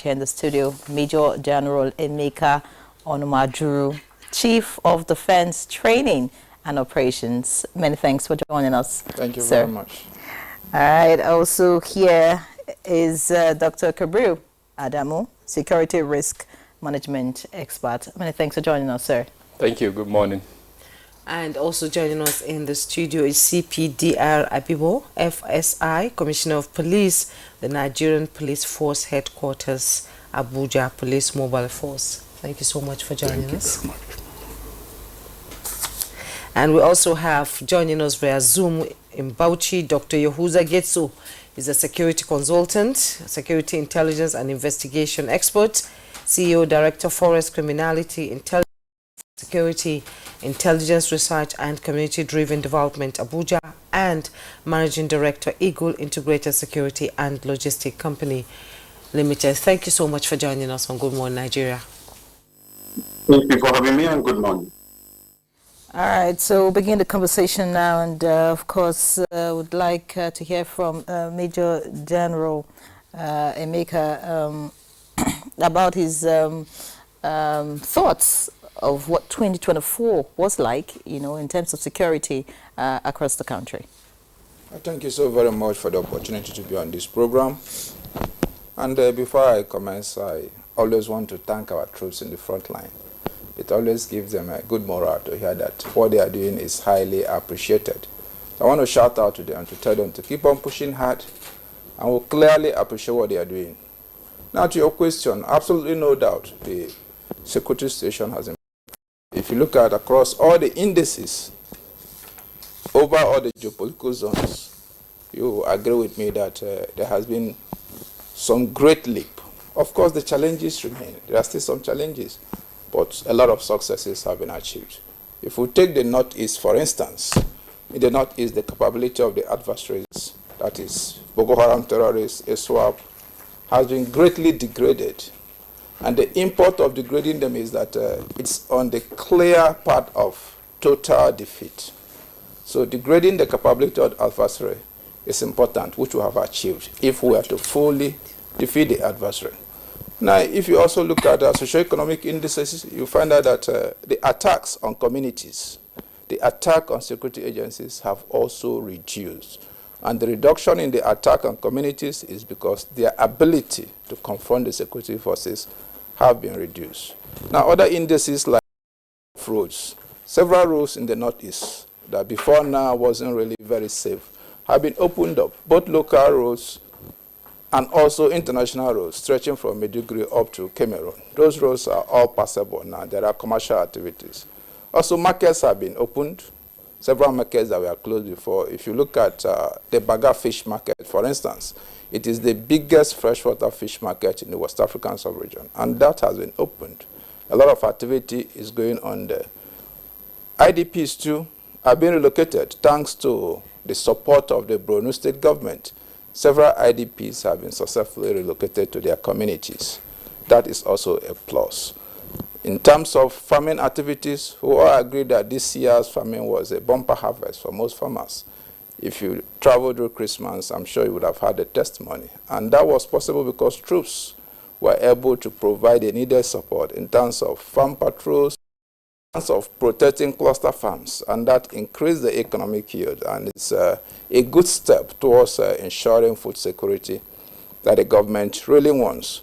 here in the studio, Major General Emeka Onumajuru, Chief of Defense Training and Operations. Many thanks for joining us. Thank you sir. very much. All right, also here is Dr. Kabru Adamu, Security Risk Management Expert. Many thanks for joining us, sir. Thank you. Good morning. And also joining us in the studio is CPDR Abibo, FSI, Commissioner of Police, the Nigerian Police Force Headquarters, Abuja Police Mobile Force. Thank you so much for joining us. Thank you very much. And we also have joining us via Zoom in Bauchi, Dr. Yehuza Getso. He's a security consultant, security intelligence and investigation expert, CEO, Director, Forest Criminality, Intelligence, Security, Intelligence Research and Community-Driven Development, Abuja, and Managing Director, Eagle Integrated Security and Logistic Company Limited. Thank you so much for joining us on Good Morning Nigeria. Thank you for having me, and good morning. All right, so we'll begin the conversation now, and of course, would like to hear from Major General Emeka about his thoughts of what 2024 was like, you know, in terms of security across the country. Thank you so very much for the opportunity to be on this program. And before I commence, I always want to thank our troops in the front line. It always gives them a good morale to hear that what they are doing is highly appreciated. So I want to shout out to them to tell them to keep on pushing hard, and we'll clearly appreciate what they are doing. Now to your question, absolutely no doubt the security situation has improved. If you look at across all the indices, over all the geopolitical zones, you agree with me that there has been some great leap. Of course, the challenges remain. There are still some challenges, but a lot of successes have been achieved. If we take the Northeast, for instance, in the Northeast, the capability of the adversaries, that is Boko Haram terrorists, ISWAP, has been greatly degraded. And the import of degrading them is that it's on the clear path of total defeat. So degrading the capability of the adversary is important, which we have achieved if we are to fully defeat the adversary. Now, if you also look at socioeconomic indices, you find out that the attacks on communities, the attack on security agencies have also reduced. And the reduction in the attack on communities is because their ability to confront the security forces have been reduced. Now, other indices like roads, several roads in the Northeast that before now wasn't really very safe have been opened up, both local roads and also international roads stretching from Maiduguri up to Cameroon. Those roads are all passable now. There are commercial activities. Also, markets have been opened, several markets that were closed before. If you look at the Baga fish market, for instance, it is the biggest freshwater fish market in the West African sub-region, and that has been opened. A lot of activity is going on there. IDPs too are being relocated thanks to the support of the Borno state government. Several IDPs have been successfully relocated to their communities. That is also a plus. In terms of farming activities, we all agree that this year's farming was a bumper harvest for most farmers. If you traveled through Christmas, I'm sure you would have had a testimony. And that was possible because troops were able to provide the needed support in terms of farm patrols, in terms of protecting cluster farms, and that increased the economic yield. And it's a good step towards ensuring food security that the government really wants.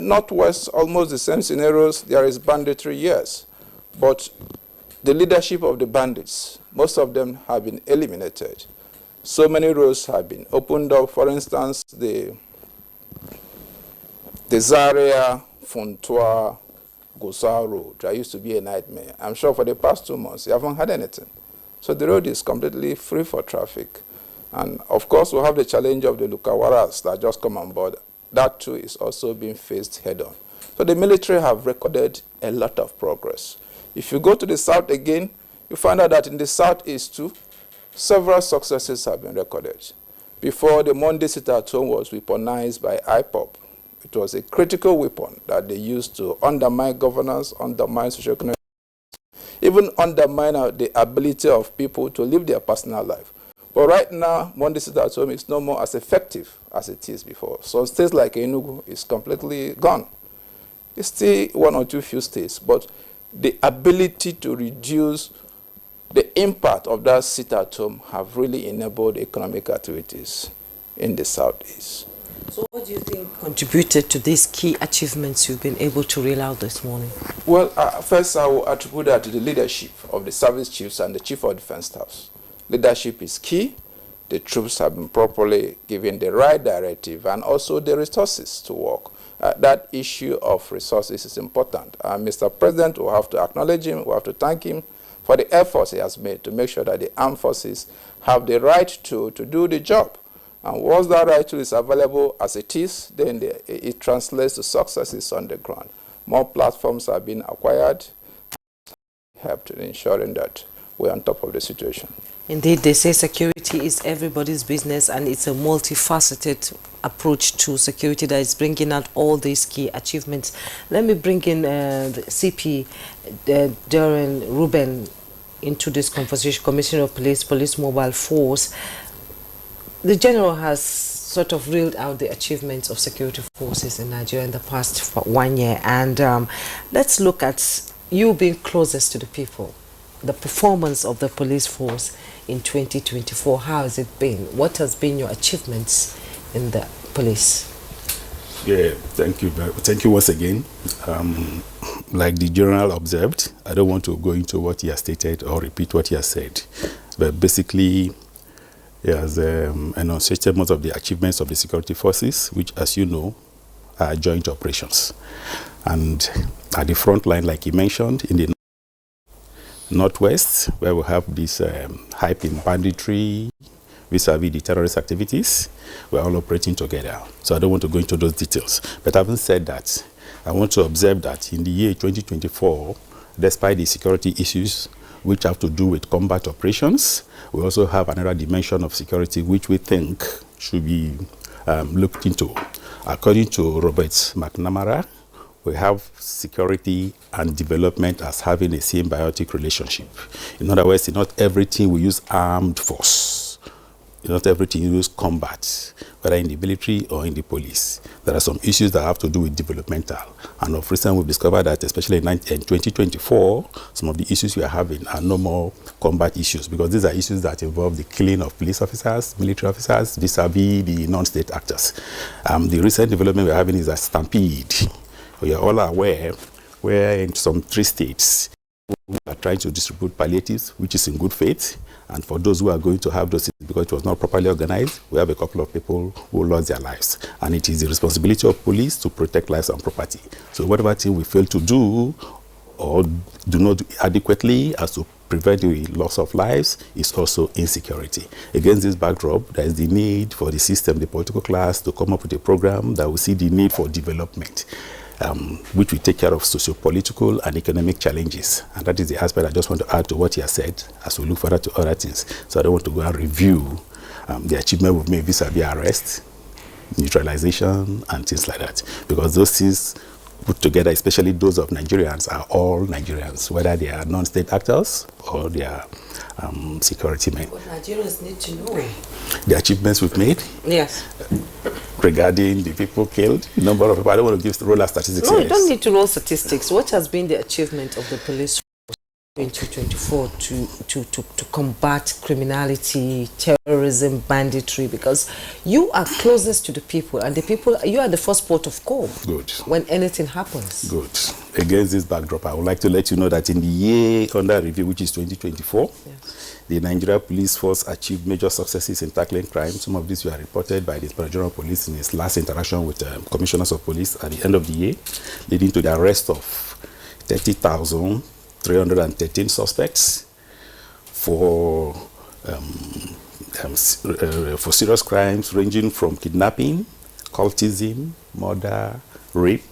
Northwest, almost the same scenarios. There is banditry, yes, but the leadership of the bandits, most of them have been eliminated. So many roads have been opened up. For instance, the Zaria, Funtua, Gusau road, that used to be a nightmare. I'm sure for the past 2 months, you haven't had anything. So the road is completely free for traffic. And of course, we have the challenge of the Lukawaras that just come on board. That too is also being faced head on. So the military have recorded a lot of progress. If you go to the south again, you find out that in the southeast too, several successes have been recorded. Before, the Monday sit-at-home was weaponized by IPOB. It was a critical weapon that they used to undermine governance, undermine socioeconomic, even undermine the ability of people to live their personal life. But right now, Monday sit at home is no more as effective as it is before. So states like Enugu is completely gone. It's still one or two few states, but the ability to reduce the impact of that sit at home have really enabled economic activities in the Southeast. So what do you think contributed to these key achievements you've been able to reel out this morning? Well, first I will attribute that to the leadership of the service chiefs and the chief of defense staffs. Leadership is key. The troops have been properly given the right directive and also the resources to work. That issue of resources is important. Mr. President will have to acknowledge him, we have to thank him for the efforts he has made to make sure that the armed forces have the right to do the job. And once that right tool is available as it is, then it translates to successes on the ground. More platforms are being acquired, help in ensuring that we're on top of the situation. Indeed, they say security is everybody's business, and it's a multifaceted approach to security that is bringing out all these key achievements. Let me bring in the CP, Darren Ruben, into this conversation, Commissioner of Police, Police Mobile Force. The General has sort of reeled out the achievements of security forces in Nigeria in the past 1 year. And let's look at you being closest to the people, the performance of the police force in 2024. How has it been? What has been your achievements in the police? Yeah, thank you. Thank you once again. Like the General observed, I don't want to go into what he has stated or repeat what he has said. But basically, he has enunciated most of the achievements of the security forces, which, as you know, are joint operations. And at the front line, like he mentioned, in the Northwest, where we have this hype in banditry, vis-a-vis the terrorist activities, we're all operating together. So I don't want to go into those details. But having said that, I want to observe that in the year 2024, despite the security issues which have to do with combat operations, we also have another dimension of security which we think should be looked into. According to Robert McNamara, we have security and development as having a symbiotic relationship. In other words, not everything we use armed force. Not everything you use combat, whether in the military or in the police. There are some issues that have to do with developmental. And of recent, we've discovered that, especially in 2024, some of the issues we are having are no more combat issues, because these are issues that involve the killing of police officers, military officers, vis-a-vis the non-state actors. The recent development we're having is a stampede. We are all aware where in some 3 states, we are trying to distribute palliatives, which is in good faith. And for those who are going to have those, because it was not properly organized, we have a couple of people who lost their lives. And it is the responsibility of police to protect lives and property. So whatever thing we fail to do or do not do adequately as to prevent the loss of lives is also insecurity. Against this backdrop, there is the need for the system, the political class, to come up with a program that will see the need for development. Which will take care of socio-political and economic challenges. And that is the aspect I just want to add to what he has said as we look further to other things. So I don't want to go and review the achievement we've made vis-a-vis arrest, neutralization, and things like that. Because those things put together, especially those of Nigerians, are all Nigerians, whether they are non-state actors or they are security men. What Nigerians need to know. The achievements we've made? Yes. Regarding the people killed, number of people. I don't want to give roll statistics. No, you don't need to roll statistics. What has been the achievement of the police in 2024 to combat criminality, terrorism, banditry? Because you are closest to the people, and the people, you are the first port of call. Good. When anything happens. Good. Against this backdrop, I would like to let you know that in the year under review, which is 2024, yes, the Nigeria Police Force achieved major successes in tackling crime. Some of these were reported by the Inspector General of Police in his last interaction with commissioners of police at the end of the year, leading to the arrest of 30,313 suspects for serious crimes ranging from kidnapping, cultism, murder, rape,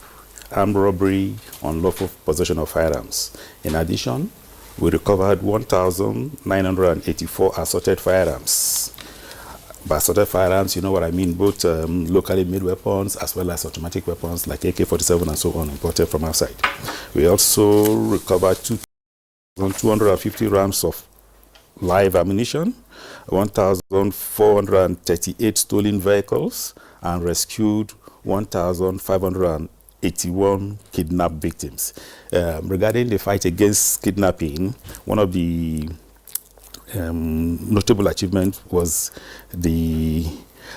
armed robbery, unlawful possession of firearms. In addition, we recovered 1,984 assorted firearms. By assorted firearms, you know what I mean, both locally made weapons as well as automatic weapons like AK-47 and so on, imported from outside. We also recovered 2,250 rounds of live ammunition, 1,438 stolen vehicles, and rescued 1,581 kidnapped victims. Regarding the fight against kidnapping, one of the notable achievements was the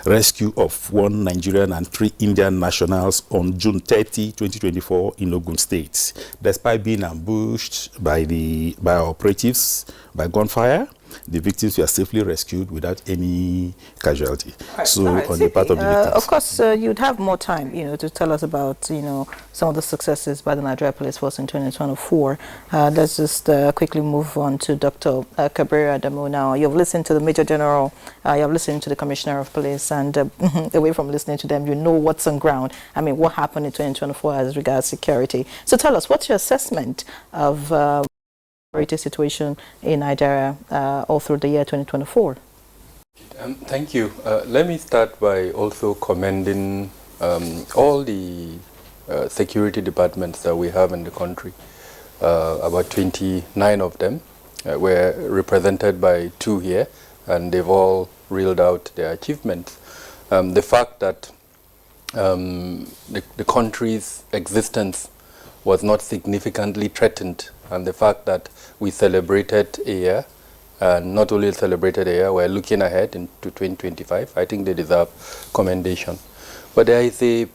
rescue of 1 Nigerian and 3 Indian nationals on June 30, 2024 in Ogun State. Despite being ambushed by operatives by gunfire, the victims were safely rescued without any casualty. So on the part of the victims. Of course, you'd have more time, to tell us about, some of the successes by the Nigeria Police Force in 2024. Let's just quickly move on to Dr. Kabiru Adamu now. You've listened to the Major General, you've listened to the Commissioner of Police, and away from listening to them, you know what's on ground. I mean, what happened in 2024 as regards security. So tell us, what's your assessment of security situation in Nigeria all through the year 2024? Thank you. Let me start by also commending all the security departments that we have in the country. About 29 of them were represented by 2 here, and they've all reeled out their achievements. The fact that the country's existence was not significantly threatened, and the fact that we celebrated a year, and not only celebrated a year, we're looking ahead into 2025. I think they deserve commendation. But there is a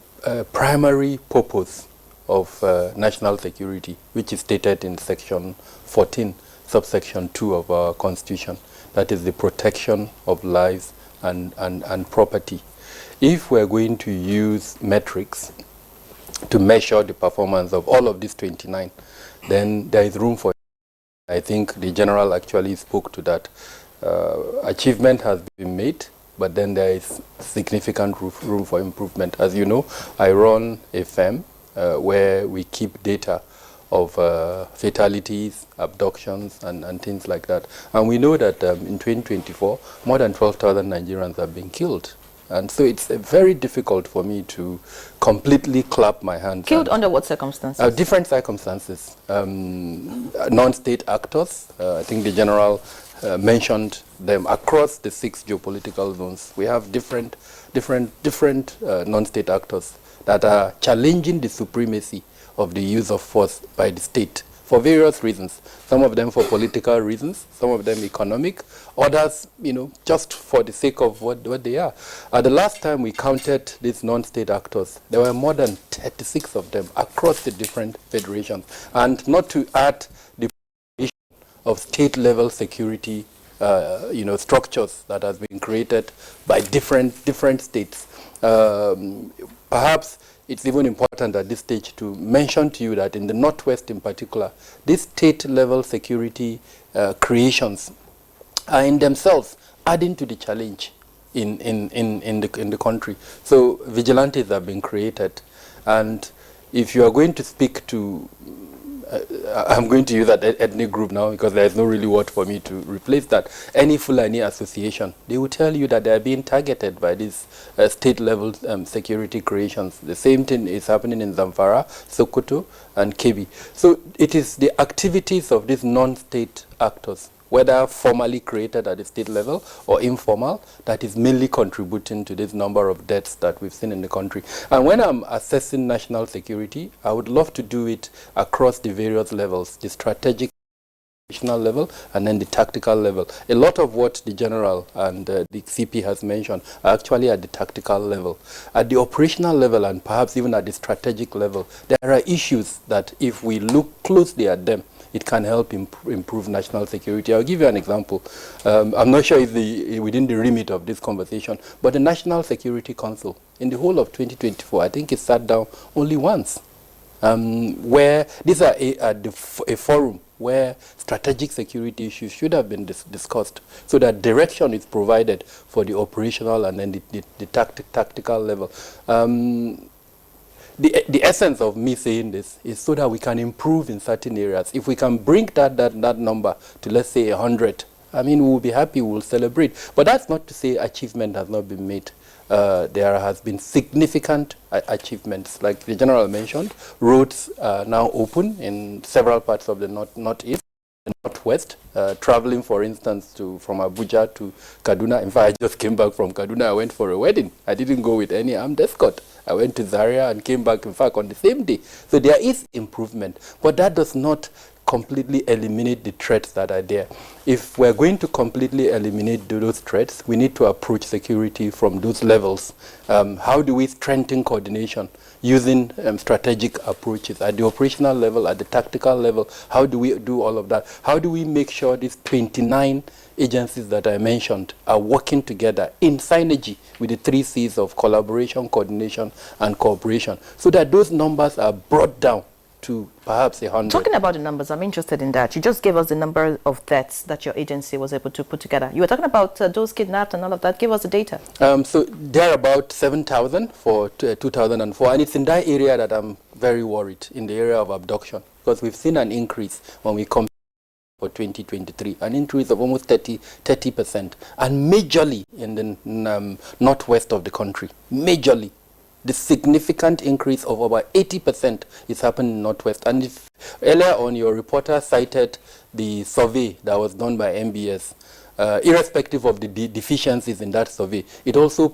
primary purpose of national security, which is stated in Section 14, subsection 2 of our Constitution. That is the protection of lives and property. If we're going to use metrics to measure the performance of all of these 29, then there is room for, I think the General actually spoke to that. Achievement has been made, but then there is significant room for improvement. As you know, I run a firm where we keep data of fatalities, abductions, and things like that. And we know that in 2024, more than 12,000 Nigerians have been killed. And so it's very difficult for me to completely clap my hands. Killed under what circumstances? Different circumstances. Non-state actors, I think the General mentioned them across the 6 geopolitical zones. We have different non-state actors that are challenging the supremacy of the use of force by the state for various reasons. Some of them for political reasons, some of them economic, others, just for the sake of what they are. The last time we counted these non-state actors, there were more than 36 of them across the different federations. And not to add the of state-level security, structures that has been created by different states. Perhaps it's even important at this stage to mention to you that in the Northwest in particular, these state-level security creations are in themselves adding to the challenge in the country. So vigilantes have been created, and if you are going to speak to I'm going to use that ethnic group now because there is no really word for me to replace that. Any Fulani association, they will tell you that they are being targeted by these state-level security creations. The same thing is happening in Zamfara, Sokoto, and Kebbi. So it is the activities of these non-state actors, whether formally created at the state level or informal, that is mainly contributing to this number of deaths that we've seen in the country. And when I'm assessing national security, I would love to do it across the various levels, the strategic level and then the tactical level. A lot of what the General and the CP has mentioned are actually at the tactical level. At the operational level and perhaps even at the strategic level, there are issues that if we look closely at them, it can help improve national security. I'll give you an example. I'm not sure if within the remit of this conversation, but the National Security Council, in the whole of 2024, I think it sat down only once, where these are a forum where strategic security issues should have been discussed, so that direction is provided for the operational and then the tactical level. The essence of me saying this is so that we can improve in certain areas. If we can bring that number to, let's say, 100, I mean, we'll be happy, we'll celebrate. But that's not to say achievement has not been made. There has been significant achievements. Like the General mentioned, roads are now open in several parts of the northeast. the Northwest, traveling, for instance, from Abuja to Kaduna. In fact, I just came back from Kaduna. I went for a wedding. I didn't go with any armed escort. I went to Zaria and came back, in fact, on the same day. So there is improvement, but that does not completely eliminate the threats that are there. If we're going to completely eliminate those threats, we need to approach security from those levels. How do we strengthen coordination using strategic approaches at the operational level, at the tactical level? How do we do all of that? How do we make sure these 29 agencies that I mentioned are working together in synergy with the 3 C's of collaboration, coordination, and cooperation, so that those numbers are brought down to perhaps 100. Talking about the numbers, I'm interested in that. You just gave us the number of deaths that your agency was able to put together. You were talking about those kidnapped and all of that. Give us the data. So there are about 7,000 for 2004, and it's in that area that I'm very worried, in the area of abduction, because we've seen an increase when we compare for 2023, an increase of almost 30%, and majorly in the northwest of the country, majorly. The significant increase of about 80% is happening in Northwest. And if earlier on your reporter cited the survey that was done by MBS, irrespective of the deficiencies in that survey, it also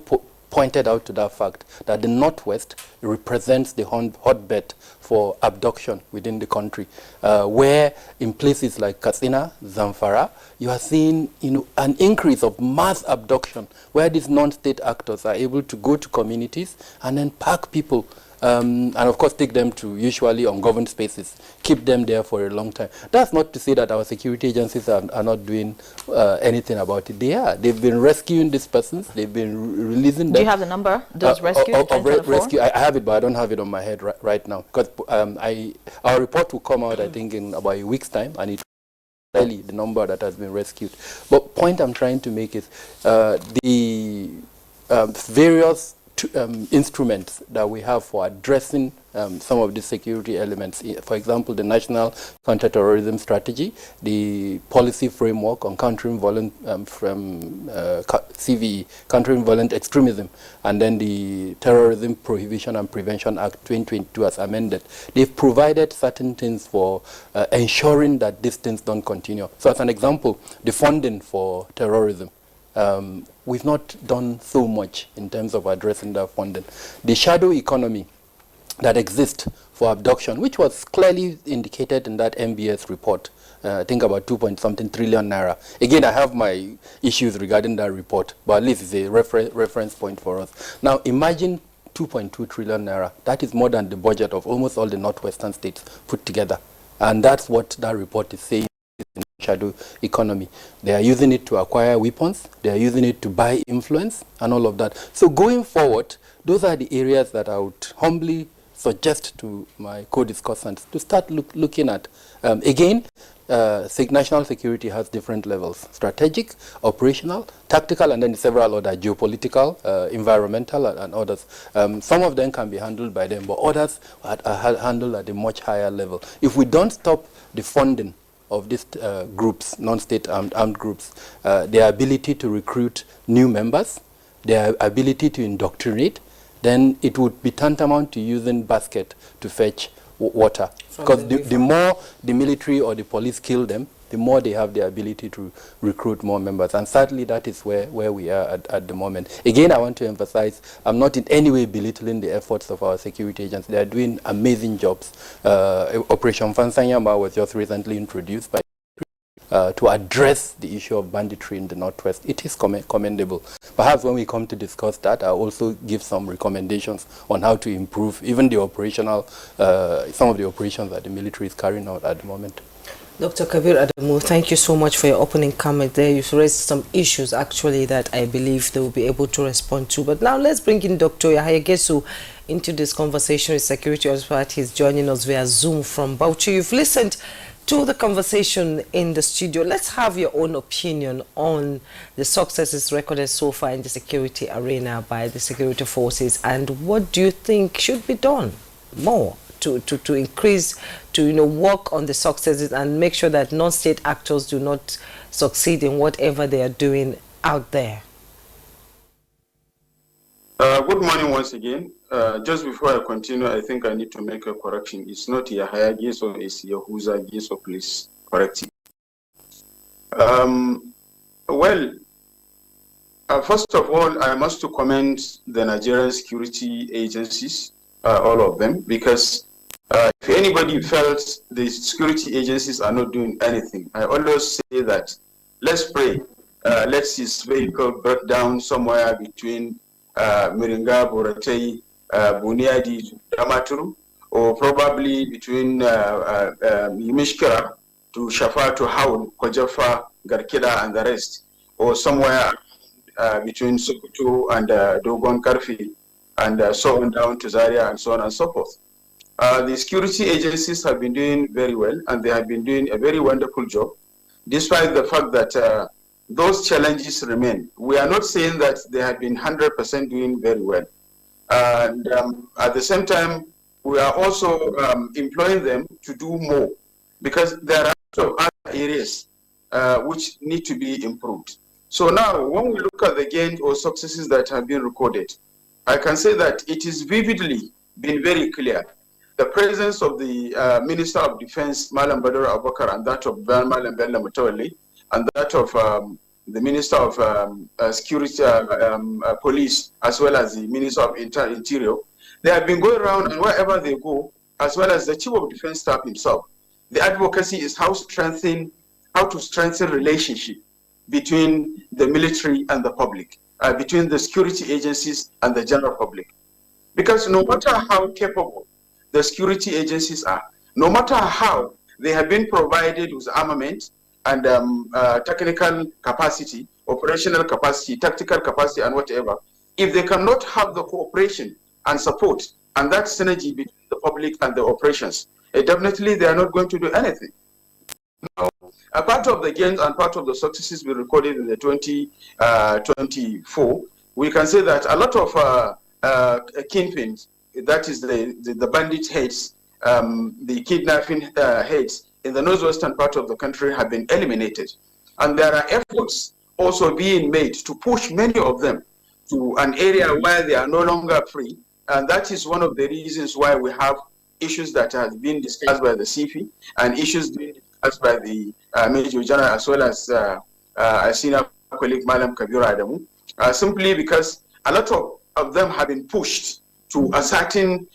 pointed out to that fact that the Northwest represents the hotbed for abduction within the country, where in places like Katsina, Zamfara, you are seeing an increase of mass abduction, where these non-state actors are able to go to communities and then pack people, and of course take them to usually ungoverned spaces, keep them there for a long time. That's not to say that our security agencies are not doing anything about it. They are. They've been rescuing these persons. They've been releasing them. Do you have the number? Those rescued? Rescue. I have it, but I don't have it on my head right now, because our report will come out, I think, in about a week's time, and it really the number that has been rescued. But point I'm trying to make is the various instruments that we have for addressing some of the security elements. For example, the National Counterterrorism Strategy, the policy framework on countering violent CVE, countering violent extremism, and then the Terrorism Prohibition and Prevention Act 2022 as amended. They've provided certain things for ensuring that these things don't continue. So as an example, the funding for terrorism. We've not done so much in terms of addressing that funding. The shadow economy that exists for abduction, which was clearly indicated in that MBS report, I think about 2.something trillion naira. Again, I have my issues regarding that report, but at least it's a reference point for us. Now, imagine 2.2 trillion naira. That is more than the budget of almost all the northwestern states put together. And that's what that report is saying. Shadow economy. They are using it to acquire weapons, they are using it to buy influence and all of that. So going forward, those are the areas that I would humbly suggest to my co-discussants to start looking at. Again, national security has different levels: strategic, operational, tactical, and then several other geopolitical, environmental, and others. Some of them can be handled by them, but others are handled at a much higher level. If we don't stop the funding of these groups, non-state armed groups, their ability to recruit new members, their ability to indoctrinate, then it would be tantamount to using basket to fetch water. Because the more the military or the police kill them, the more they have the ability to recruit more members. And sadly, that is where we are at the moment. Again, I want to emphasize, I'm not in any way belittling the efforts of our security agents. They are doing amazing jobs. Operation Fansanyama was just recently introduced by to address the issue of banditry in the Northwest. It is commendable. Perhaps when we come to discuss that, I'll also give some recommendations on how to improve even the operational, some of the operations that the military is carrying out at the moment. Dr. Kabir Adamu, thank you so much for your opening comment there. You've raised some issues actually that I believe they will be able to respond to. But now let's bring in Dr. Yahaya Gesu into this conversation with security expert. He's joining us via Zoom from Bauchi. You've listened to the conversation in the studio. Let's have your own opinion on the successes recorded so far in the security arena by the security forces, and what do you think should be done more to increase, to work on the successes and make sure that non-state actors do not succeed in whatever they are doing out there? Good morning once again. Just before I continue, I think I need to make a correction. It's not Yahaya Geso, it's Yahuza Geso, please correct it. Well, first of all, I must to commend the Nigerian security agencies, all of them, because if anybody felt the security agencies are not doing anything, I always say that let's pray. Let's his vehicle break down somewhere between Miringa, Boratei, Buniadi, Damaturu, or probably between Yimishkira to Shafa to Haun, Kojafa, Garkida, and the rest, or somewhere between Sokoto and Dogon Karfi, and so on down to Zaria, and so on and so forth. The security agencies have been doing very well, and they have been doing a very wonderful job, despite the fact that those challenges remain. We are not saying that they have been 100% doing very well. And at the same time, we are also employing them to do more, because there are also other areas which need to be improved. So now, when we look at the gains or successes that have been recorded, I can say that it is vividly been very clear. The presence of the Minister of Defense, Malam Badr Abubakar, and that of Malam Bello Mutawalli, and that of the Minister of Security, Police, as well as the Minister of Interior, they have been going around, and wherever they go, as well as the Chief of Defense Staff himself, the advocacy is how to strengthen relationship between the military and the public, between the security agencies and the general public. Because no matter how capable the security agencies are, no matter how they have been provided with armament and technical capacity, operational capacity, tactical capacity, and whatever, if they cannot have the cooperation and support and that synergy between the public and the operations, definitely they are not going to do anything. Now, a part of the gains and part of the successes we recorded in the 2024, we can say that a lot of kingpins, that is the bandit heads, the kidnapping heads in the northwestern part of the country have been eliminated. And there are efforts also being made to push many of them to an area where they are no longer free. And that is one of the reasons why we have issues that have been discussed by the CFI and issues being discussed by the Major General, as well as a senior colleague, Madam Kabira Adamu, simply because a lot of them have been pushed to a certain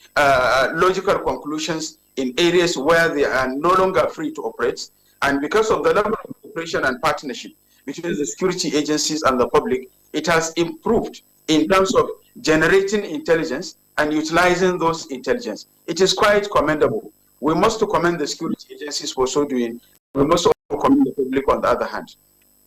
logical conclusions in areas where they are no longer free to operate. And because of the level of cooperation and partnership between the security agencies and the public, it has improved in terms of generating intelligence and utilizing those intelligence. It is quite commendable. We must commend the security agencies for so doing. We must also commend the public on the other hand.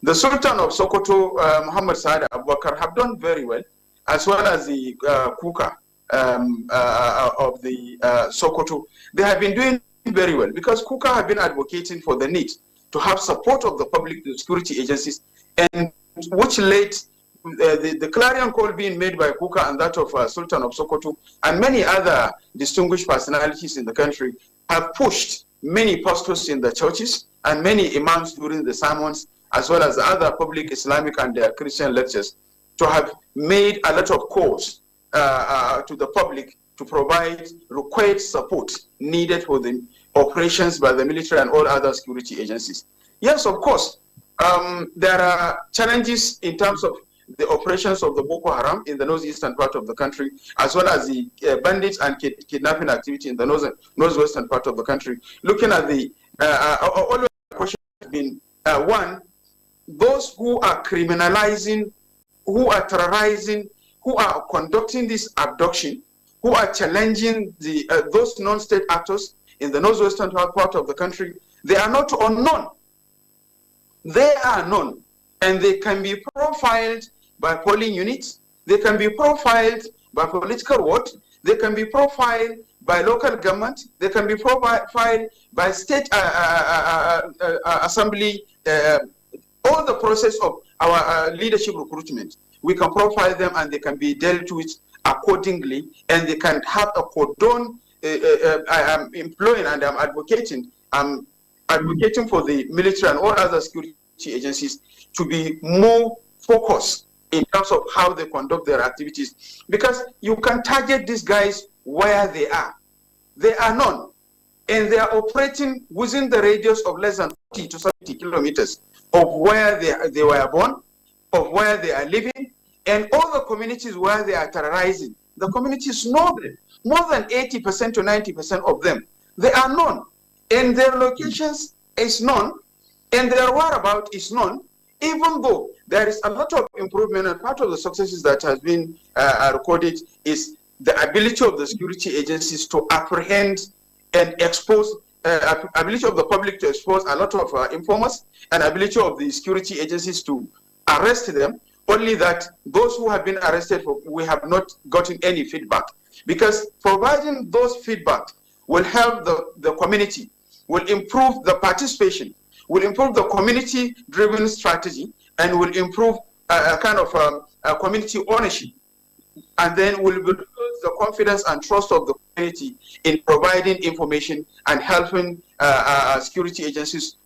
The Sultan of Sokoto, Muhammad Saad Abubakar, have done very well, as well as the Kuka of the Sokoto. They have been doing very well because Kuka have been advocating for the need to have support of the public, the security agencies, and which led the clarion call being made by Kuka and that of Sultan of Sokoto and many other distinguished personalities in the country have pushed many pastors in the churches and many imams during the sermons, as well as other public Islamic and Christian lectures, to have made a lot of calls to the public to provide required support needed for the operations by the military and all other security agencies. Yes, of course, there are challenges in terms of the operations of the Boko Haram in the northeastern part of the country, as well as the bandits and kidnapping activity in the northwestern part of the country. Looking at the all the questions have been one, those who are criminalizing, who are terrorizing, who are conducting this abduction, who are challenging the those non-state actors in the northwestern part of the country, they are not unknown. They are known, and they can be profiled by polling units, they can be profiled by political vote, they can be profiled by local government, they can be profiled by state assembly, all the process of our leadership recruitment. We can profile them and they can be dealt with accordingly, and they can have a cordon. I am employing and I'm advocating for the military and all other security agencies to be more focused in terms of how they conduct their activities, because you can target these guys where they are. They are known. and they are operating within the radius of less than 40 to 70 kilometers of where they were born, of where they are living, and all the communities where they are terrorizing. The communities know them. More than 80% to 90% of them, they are known, and their locations is known, and their whereabouts is known, even though there is a lot of improvement, and part of the successes that has been recorded is the ability of the security agencies to apprehend and expose, ability of the public to expose a lot of informers, and ability of the security agencies to arrest them, only that those who have been arrested, we have not gotten any feedback. Because providing those feedback will help the community, will improve the participation, will improve the community-driven strategy, and will improve community ownership, and then will build the confidence and trust of the community in providing information and helping security agencies,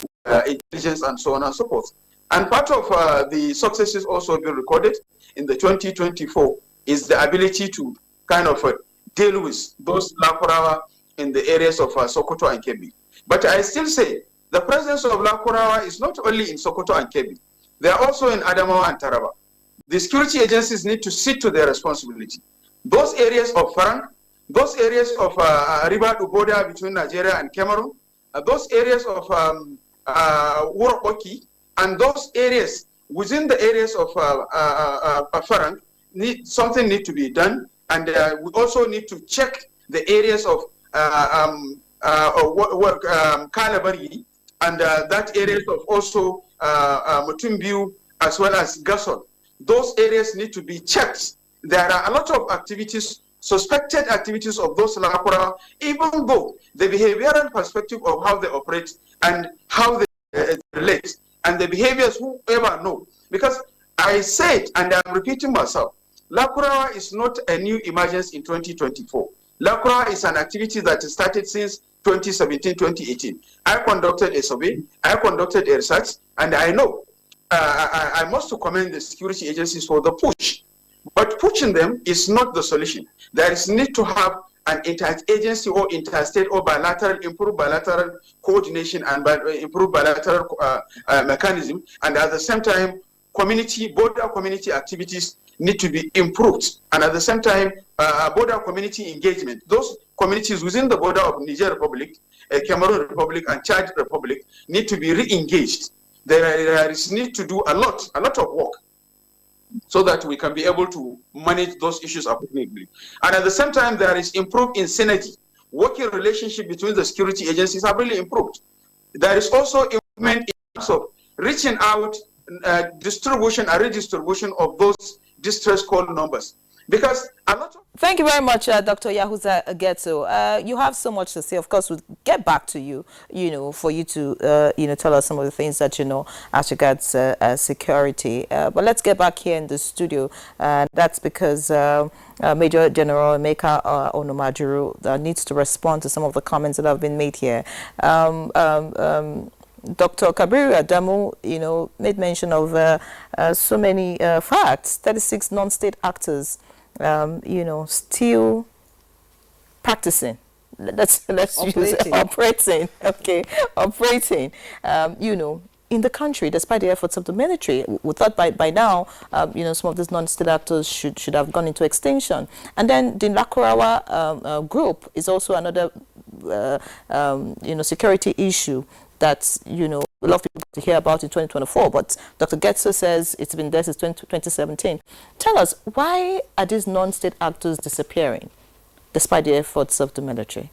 intelligence, and so on and so forth. And part of the successes also been recorded in the 2024 is the ability to deal with those Lakurawa in the areas of Sokoto and Kebbi. But I still say the presence of Lakurawa is not only in Sokoto and Kebbi. They are also in Adamawa and Taraba. The security agencies need to sit to their responsibility. Those areas of Farang, those areas of River Uboda between Nigeria and Cameroon, those areas of Wurokoki, and those areas within the areas of Farang, something need to be done. And we also need to check the areas of Kalabari, and that areas of also Mutumbiu, as well as Gasol. Those areas need to be checked. There are a lot of activities, suspected activities of those Lakura, even though the behavioral perspective of how they operate and how they relate, and the behaviors whoever know. Because I said, and I'm repeating myself, Lakurawa is not a new emergence in 2024. Lakurawa is an activity that started since 2017, 2018. I conducted a survey, I conducted a research, and I know I must commend the security agencies for the push. But pushing them is not the solution. There is need to have an interagency or interstate or bilateral, improved bilateral coordination and improved bilateral mechanism. And at the same time, border community activities need to be improved. And at the same time, border community engagement. Those communities within the border of Niger Republic, Cameroon Republic, and Chad Republic need to be re-engaged. There is need to do a lot of work so that we can be able to manage those issues appropriately. And at the same time, there is improved in synergy. Working relationship between the security agencies have really improved. There is also improvement in terms of reaching out, distribution and redistribution of those distress call numbers. Because a lot of... Thank you very much, Dr. Yahuza Getso. You have so much to say. Of course, we'll get back to you, for you to, tell us some of the things that you know as regards security. But let's get back here in the studio. That's because Major General Emeka Onomajuru needs to respond to some of the comments that have been made here. Dr. Kabiru Adamu, made mention of so many facts. 36 non-state actors, still practicing. Let's use operating. Okay, operating. In the country, despite the efforts of the military. We thought by now, some of these non-state actors should have gone into extinction. And then the Lakurawa group is also another, security issue that, a lot of people to hear about in 2024, but Dr. Getso says it's been there since 2017. Tell us, why are these non-state actors disappearing, despite the efforts of the military?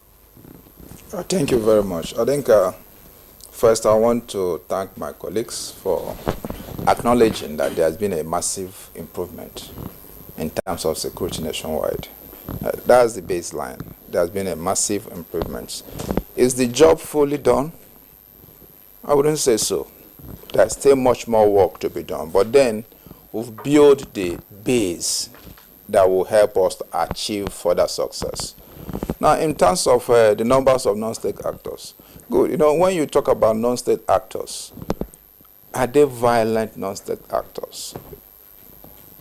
Thank you very much. I think first I want to thank my colleagues for acknowledging that there has been a massive improvement in terms of security nationwide. That's the baseline. There has been a massive improvement. Is the job fully done? I wouldn't say so. There's still much more work to be done. But then we've built the base that will help us to achieve further success. Now, in terms of the numbers of non-state actors, good. When you talk about non-state actors, are they violent non-state actors?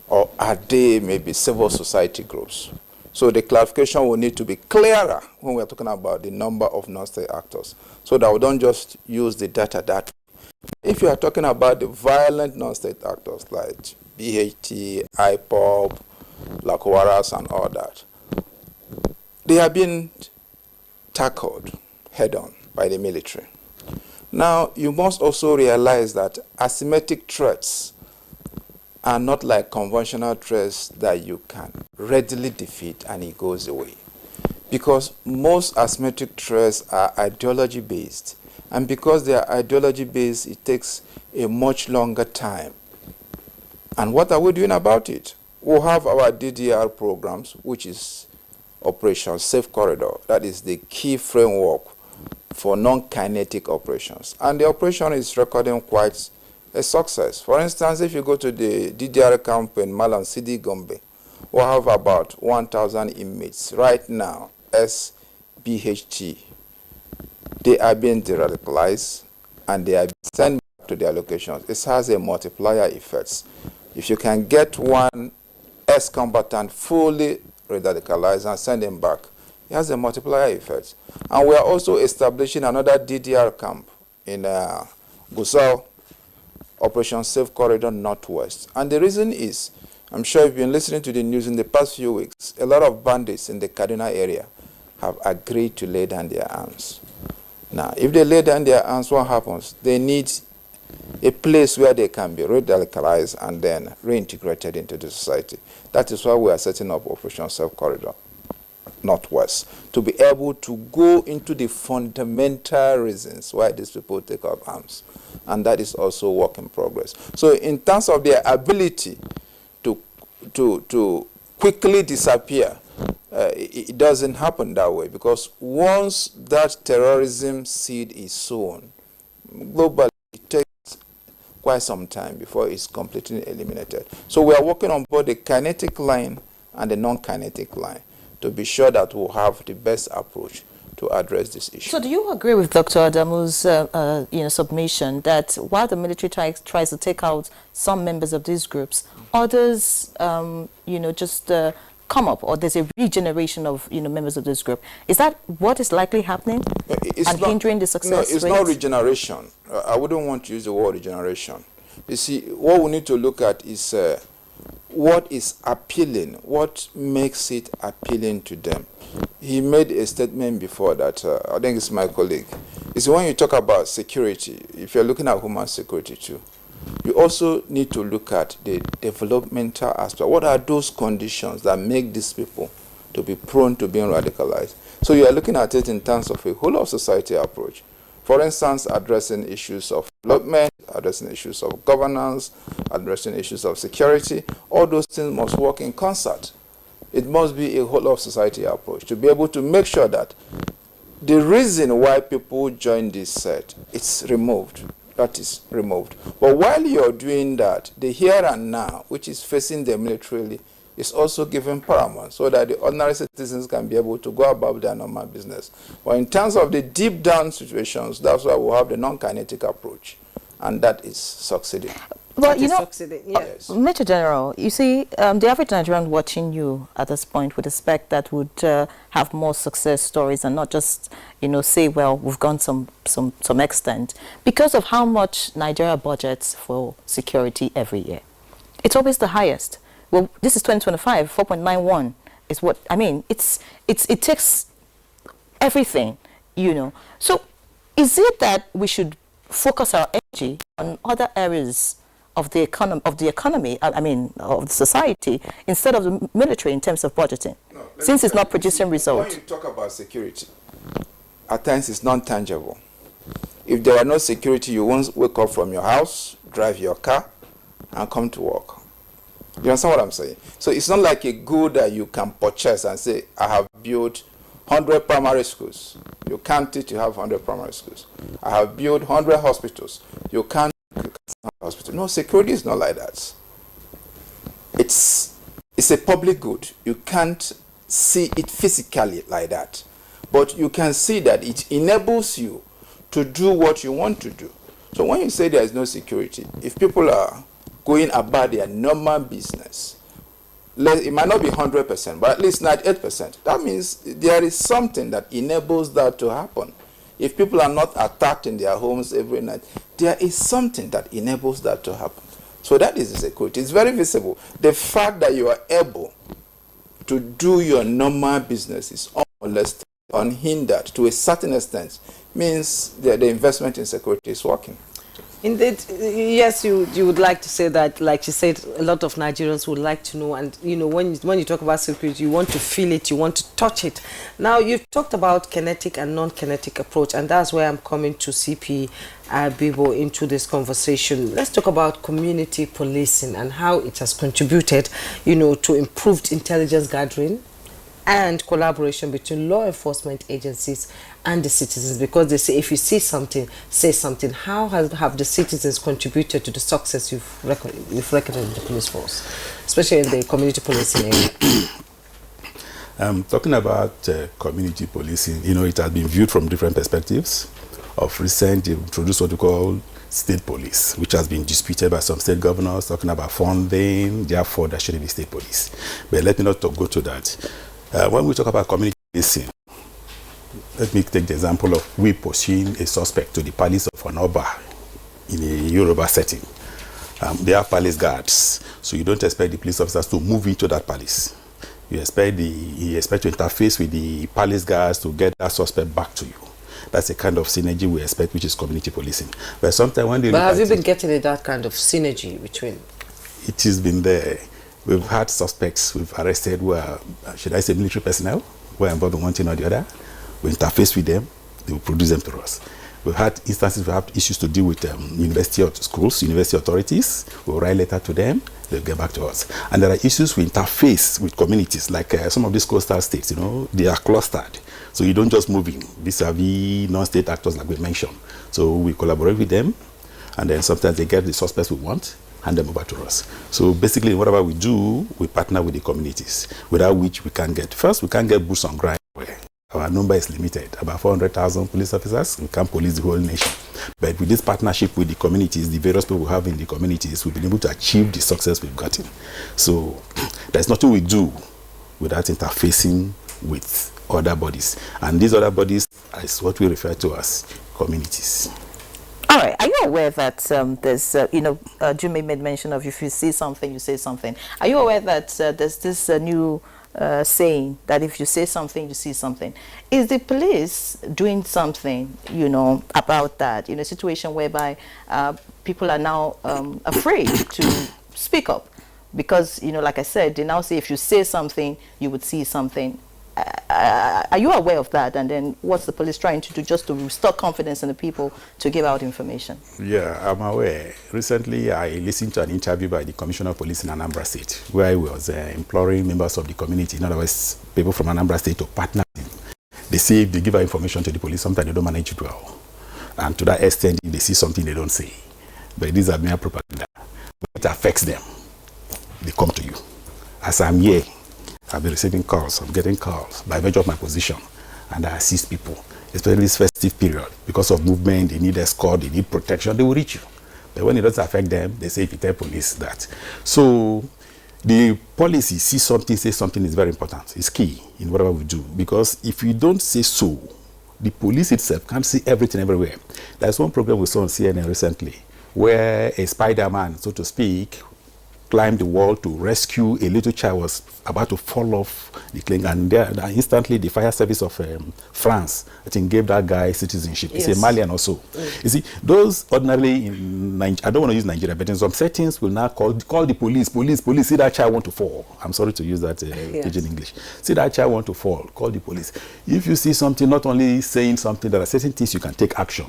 Or are they maybe civil society groups? So the clarification will need to be clearer when we're talking about the number of non-state actors, so that we don't just use the data that. If you are talking about the violent non-state actors like BHT, IPOB, Lakowaras and all that, they have been tackled head-on by the military. Now, you must also realize that asymmetric threats are not like conventional threats that you can readily defeat and it goes away. Because most asymmetric threats are ideology-based. And because they are ideology-based, it takes a much longer time. And what are we doing about it? We'll have our DDR programs, which is Operation Safe Corridor. That is the key framework for non-kinetic operations. And the operation is recording quite a success. For instance, if you go to the DDR camp in Malam Sidi Gombe, we have about 1,000 inmates right now as BHT. They are being de-radicalized and they are being sent back to their locations. It has a multiplier effect. If you can get one ex-combatant fully radicalized and send him back, it has a multiplier effect. And we are also establishing another DDR camp in Gusau, Operation Safe Corridor Northwest. And the reason is, I'm sure you've been listening to the news in the past few weeks, a lot of bandits in the Kaduna area have agreed to lay down their arms. Now, if they lay down their arms, what happens? They need a place where they can be radicalized and then reintegrated into the society. That is why we are setting up Operation Safe Corridor Northwest, to be able to go into the fundamental reasons why these people take up arms. And that is also work in progress. So in terms of their ability to quickly disappear, it doesn't happen that way, because once that terrorism seed is sown, globally, it takes quite some time before it's completely eliminated. So we are working on both the kinetic line and the non-kinetic line to be sure that we'll have the best approach to address this issue. So do you agree with Dr. Adamu's submission that while the military tries to take out some members of these groups, others just come up, or there's a regeneration of members of this group? Is that what is likely happening and hindering the success? No, it's not regeneration. I wouldn't want to use the word regeneration. You see, what we need to look at is what is appealing, what makes it appealing to them. He made a statement before that, I think it's my colleague. It's when you talk about security, if you're looking at human security too, you also need to look at the developmental aspect. What are those conditions that make these people to be prone to being radicalized? So you are looking at it in terms of a whole of society approach. For instance, addressing issues of development, addressing issues of governance, addressing issues of security. All those things must work in concert. It must be a whole of society approach to be able to make sure that the reason why people join this set, it's removed. That is removed. But while you're doing that, the here and now, which is facing them militarily, is also given paramount so that the ordinary citizens can be able to go about their normal business. But in terms of the deep down situations, that's why we have the non-kinetic approach, and that is succeeding. Well, Yes. Major General, you see, the average Nigerian watching you at this point would expect that would have more success stories and not just, say, well, we've gone some extent, because of how much Nigeria budgets for security every year. It's always the highest. Well, this is 2025, 4.91 is what, it takes everything, So is it that we should focus our energy on other areas of the economy, of the society, instead of the military in terms of budgeting, since it's not producing results? When you talk about security, at times it's non-tangible. If there are no security, you won't wake up from your house, drive your car, and come to work. You understand what I'm saying? So it's not like a good that you can purchase and say, I have built 100 primary schools. You can't teach, you have 100 primary schools. I have built 100 hospitals. You can't hospital. No, security is not like that. It's a public good. You can't see it physically like that. But you can see that it enables you to do what you want to do. So when you say there is no security, if people are going about their normal business, it might not be 100%, but at least 98%. That means there is something that enables that to happen. If people are not attacked in their homes every night, there is something that enables that to happen. So that is security. It's very visible. The fact that you are able to do your normal business is almost unhindered to a certain extent means that the investment in security is working. Indeed, yes, you would like to say that, like you said, a lot of Nigerians would like to know, and you know, when you talk about security, you want to feel it, you want to touch it. Now, you've talked about kinetic and non-kinetic approach, and that's where I'm coming to CP Bibo into this conversation. Let's talk about community policing and how it has contributed, you know, to improved intelligence gathering and collaboration between law enforcement agencies and the citizens, because they say if you see something, say something. How have the citizens contributed to the success you've recorded in the police force, especially in the community policing area? Talking about community policing, you know, it has been viewed from different perspectives. Of recent, they introduced what we call state police, which has been disputed by some state governors, talking about funding, therefore there shouldn't be state police. But let me not go to that. When we talk about community policing, let me take the example of we pursuing a suspect to the palace of an Oba in a Yoruba setting. They have palace guards, so you don't expect the police officers to move into that palace. You expect to interface with the palace guards to get that suspect back to you. That's the kind of synergy we expect, which is community policing. But sometimes when they have you been getting that kind of synergy between? It has been there. We've had suspects we've arrested who are, should I say, military personnel, who are involved in one thing or the other. We interface with them, they will produce them to us. We've had instances, we have issues to deal with university authorities. We'll write letter to them, they'll get back to us. And there are issues we interface with communities, like some of these coastal states, you know, they are clustered. So you don't just move in vis-a-vis non-state actors like we mentioned. So we collaborate with them, and then sometimes they get the suspects we want, hand them over to us. So basically, whatever we do, we partner with the communities, without which we can't get. First, we can't get boots on ground. Our number is limited, about 400,000 police officers. We can't police the whole nation. But with this partnership with the communities, the various people we have in the communities, we've been able to achieve the success we've gotten. So there's nothing we do without interfacing with other bodies. And these other bodies is what we refer to as communities. All right. Are you aware that there's, Jimmy made mention of if you see something, you say something. Are you aware that there's this new saying that if you say something, you see something? Is the police doing something, about that? A situation whereby people are now afraid to speak up because, like I said, they now say if you say something, you would see something. Are you aware of that? And then what's the police trying to do just to restore confidence in the people to give out information? Yeah, I'm aware. Recently, I listened to an interview by the Commissioner of Police in Anambra State, where he was imploring members of the community, in other words, people from Anambra State, to partner with him. They say if they give out information to the police, sometimes they don't manage it well. And to that extent, if they see something, they don't say. But these are mere propaganda. But it affects them. They come to you. As I'm here, I've been receiving calls, I'm getting calls by virtue of my position, and I assist people, especially this festive period. Because of movement, they need escort, they need protection, they will reach you. But when it doesn't affect them, they say if you tell police that. So the policy, see something, say something is very important. It's key in whatever we do. Because if you don't say so, the police itself can't see everything everywhere. There's one program we saw on CNN recently, where a Spider-Man, so to speak, climbed the wall to rescue a little child was about to fall off the cling, and instantly the fire service of France, I think, gave that guy citizenship. Yes. It's a Malian also. Mm. You see, those ordinarily in Nigeria, I don't want to use Nigeria, but in some settings will now call the police, see that child want to fall. I'm sorry to use that pidgin English. See that child want to fall, call the police. If you see something, not only saying something, there are certain things you can take action.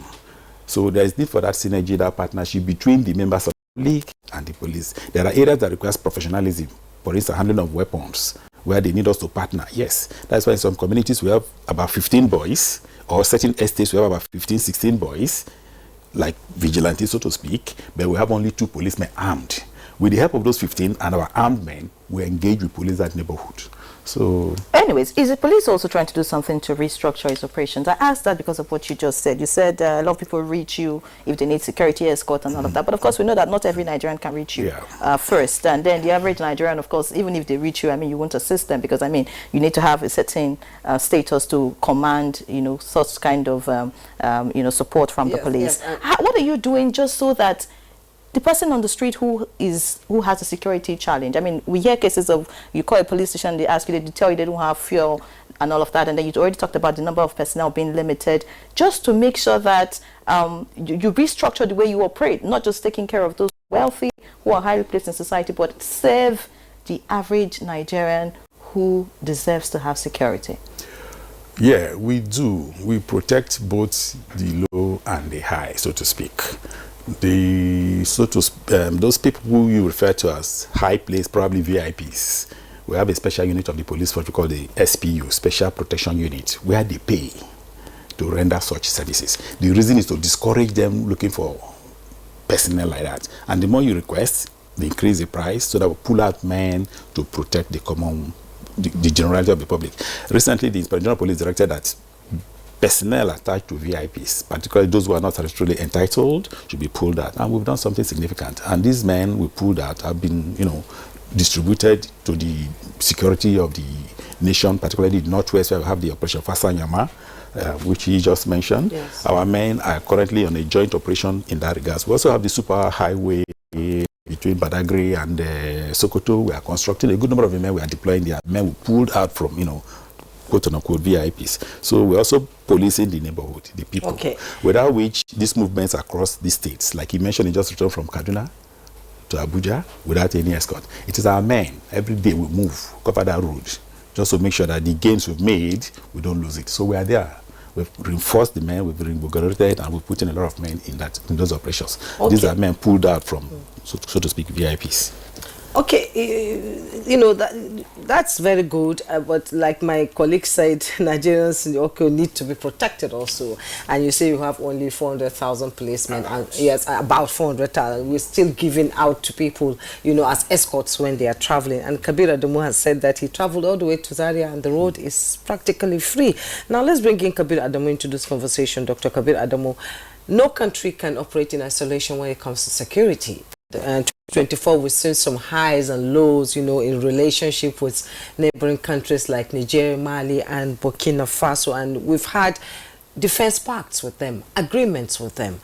So there is need for that synergy, that partnership between the members of League and the police. There are areas that requires professionalism, for instance, handling of weapons, where they need us to partner. Yes, that's why in some communities we have about 15 boys, or certain estates we have about 15, 16 boys, like vigilantes, so to speak, but we have only 2 policemen armed. With the help of those 15 and our armed men, we engage with police that neighborhood. So, anyways, is the police also trying to do something to restructure its operations? I asked that because of what you just said. You said a lot of people reach you if they need security escort and all of that. But of course, we know that not every Nigerian can reach you first. And then the average Nigerian, of course, even if they reach you, I mean, you won't assist them because, I mean, you need to have a certain status to command, you know, such kind of, you know, support from the police. What are you doing just so that the person on the street who has a security challenge? I mean, we hear cases of you call a police station, they ask you, they tell you they don't have fuel and all of that, and then you already talked about the number of personnel being limited, just to make sure that you restructure the way you operate, not just taking care of those wealthy who are highly placed in society, but serve the average Nigerian who deserves to have security. Yeah, we do. We protect both the low and the high, so to speak. Those people who you refer to as high place, probably VIPs, we have a special unit of the police force we call the SPU, Special Protection Unit, where they pay to render such services. The reason is to discourage them looking for personnel like that. And the more you request, they increase the price so that we pull out men to protect the the generality of the public. Recently, the Inspector General of Police directed that personnel attached to VIPs, particularly those who are not statutorily entitled, should be pulled out. And we've done something significant. And these men we pulled out have been, you know, distributed to the security of the nation, particularly the Northwest, where we have the Operation Fasanyama, which he just mentioned. Yes. Our men are currently on a joint operation in that regard. We also have the super highway between Badagry and Sokoto. We are constructing a good number of men. We are deploying there. Men we pulled out from, you know, quote-unquote VIPs. So we're also policing the neighborhood, the people, without which these movements across the states, like he mentioned, he just returned from Kaduna to Abuja without any escort. It is our men. Every day we move, cover that road, just to make sure that the gains we've made, we don't lose it. So we are there. We've reinforced the men, we've reinvigorated, and we've put in a lot of men in those operations. These are men pulled out from, so to speak, VIPs. Okay, you know, that's very good, but like my colleague said, Nigerians need to be protected also. And you say you have only 400,000 policemen, and yes, about 400,000. We're still giving out to people, you know, as escorts when they are traveling. And Kabir Adamu has said that he traveled all the way to Zaria and the road is practically free. Now let's bring in Kabir Adamu into this conversation. Dr. Kabir Adamu, no country can operate in isolation when it comes to security. And 2024, we've seen some highs and lows, you know, in relationship with neighboring countries like Nigeria, Mali, and Burkina Faso. And we've had defense pacts with them, agreements with them.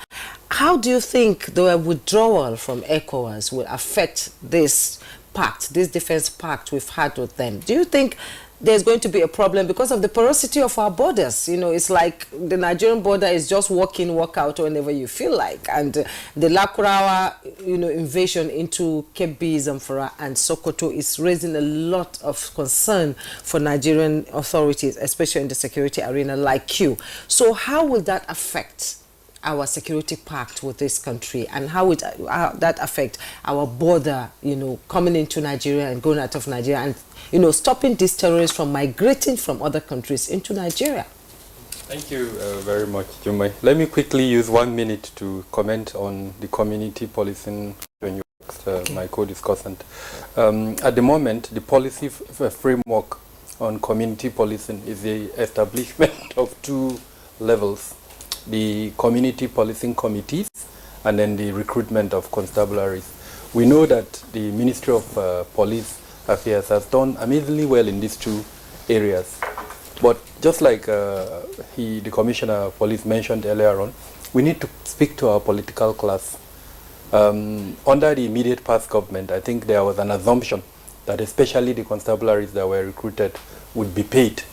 How do you think the withdrawal from ECOWAS will affect this pact, this defense pact we've had with them? Do you think there's going to be a problem because of the porosity of our borders? You know, it's like the Nigerian border is just walk in, walk out whenever you feel like. And the Lakurawa, you know, invasion into Kebbi, Zamfara, and Sokoto is raising a lot of concern for Nigerian authorities, especially in the security arena like you. So how will that affect our security pact with this country, and how would that affect our border, you know, coming into Nigeria and going out of Nigeria, and, you know, stopping these terrorists from migrating from other countries into Nigeria? Thank you very much, Jumai. Let me quickly use 1 minute to comment on the community policing when you asked my co-discussant. At the moment, the policy framework on community policing is the establishment of 2 levels: the community policing committees and then the recruitment of constabularies. We know that the Ministry of Police Affairs has done amazingly well in these 2 areas. But just like the Commissioner of Police mentioned earlier on, we need to speak to our political class. Under the immediate past government, I think there was an assumption that especially the constabularies that were recruited would be paid.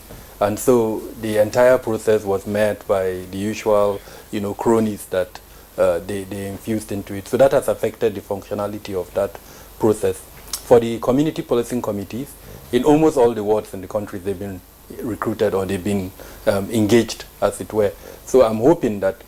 And so the entire process was met by the usual, you know, cronies that they infused into it. So that has affected the functionality of that process. For the community policing committees, in almost all the wards in the country, they've been recruited or they've been engaged, as it were. So I'm hoping that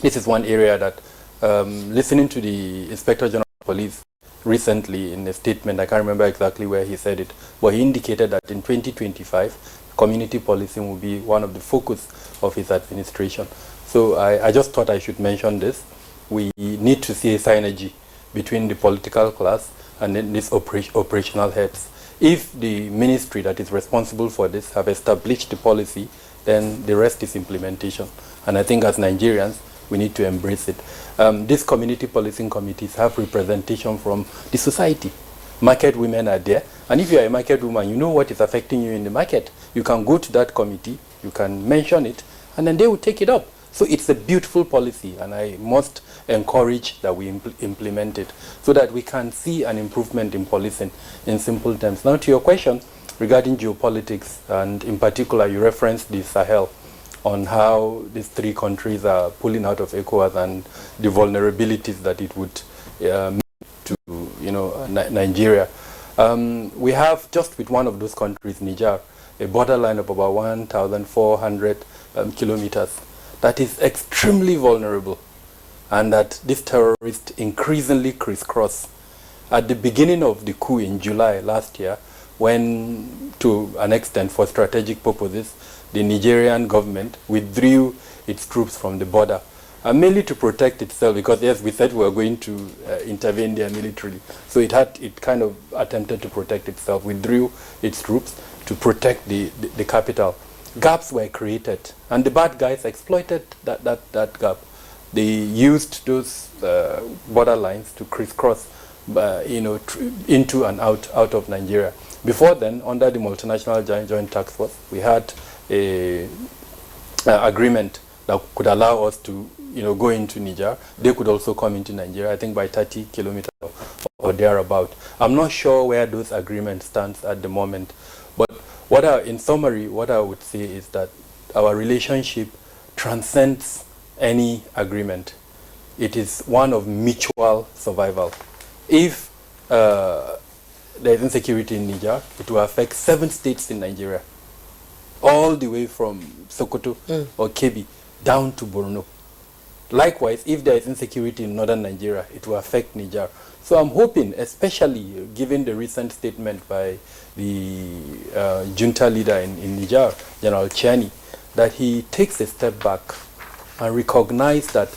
this is one area that, listening to the Inspector General of Police recently in a statement, I can't remember exactly where he said it, but he indicated that in 2025, community policing will be one of the focus of his administration. So I just thought I should mention this. We need to see a synergy between the political class and then these operational heads. If the ministry that is responsible for this have established the policy, then the rest is implementation. And I think as Nigerians, we need to embrace it. These community policing committees have representation from the society. Market women are there. And if you are a market woman, you know what is affecting you in the market. You can go to that committee, you can mention it, and then they will take it up. So it's a beautiful policy, and I must encourage that we implement it so that we can see an improvement in policing in simple terms. Now to your question regarding geopolitics, and in particular you referenced the Sahel, on how these three countries are pulling out of ECOWAS and the vulnerabilities that it would mean to Nigeria. We have, just with one of those countries, Niger, a borderline of about 1,400 kilometers that is extremely vulnerable, and that these terrorists increasingly crisscross. At the beginning of the coup in July last year, when, to an extent for strategic purposes, the Nigerian government withdrew its troops from the border, mainly to protect itself, because yes, we said we were going to intervene there militarily. So it kind of attempted to protect itself, withdrew its troops to protect the capital. Gaps were created, and the bad guys exploited that gap. They used those border lines to crisscross, into and out of Nigeria. Before then, under the multinational joint task force, we had a agreement that could allow us to, go into Niger. They could also come into Nigeria, I think by 30 kilometers or thereabout. I'm not sure where those agreements stand at the moment, but in summary, what I would say is that our relationship transcends any agreement. It is one of mutual survival. If there is insecurity in Niger, it will affect 7 states in Nigeria, all the way from Sokoto or Kebbi down to Borno. Likewise, if there is insecurity in northern Nigeria, it will affect Niger. So I'm hoping, especially given the recent statement by the junta leader in Niger, General Chani, that he takes a step back and recognizes that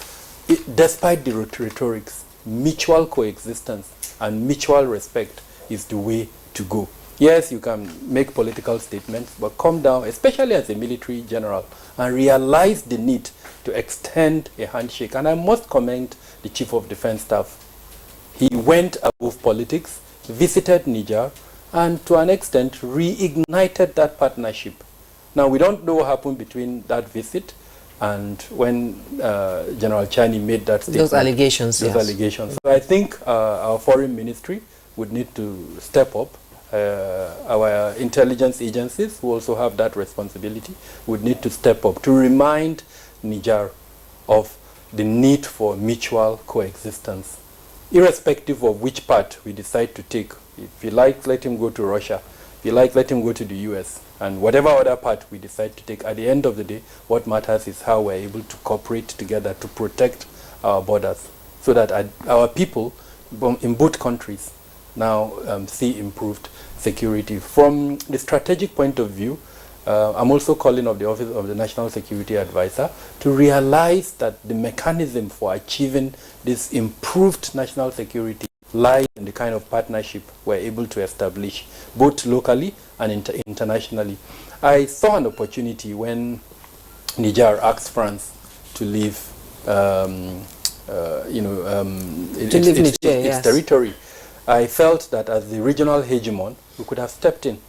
despite the rhetorics, mutual coexistence and mutual respect is the way to go. Yes, you can make political statements, but come down, especially as a military general, and realize the need to extend a handshake. And I must commend the Chief of Defense Staff. He went above politics, visited Niger, and to an extent reignited that partnership. Now, we don't know what happened between that visit and when General Chani made that statement. Those allegations, Those allegations. So I think our foreign ministry would need to step up. Our intelligence agencies, who also have that responsibility, would need to step up to remind Niger of the need for mutual coexistence, irrespective of which path we decide to take. If you like, let him go to Russia. If you like, let him go to the US. And whatever other path we decide to take, at the end of the day, what matters is how we're able to cooperate together to protect our borders, so that our people in both countries now see improved security. From the strategic point of view, I'm also calling on the Office of the National Security Advisor to realize that the mechanism for achieving this improved national security lies in the kind of partnership we're able to establish, both locally and internationally. I saw an opportunity when Niger asked France to leave, its territory. I felt that as the regional hegemon, we could have stepped in.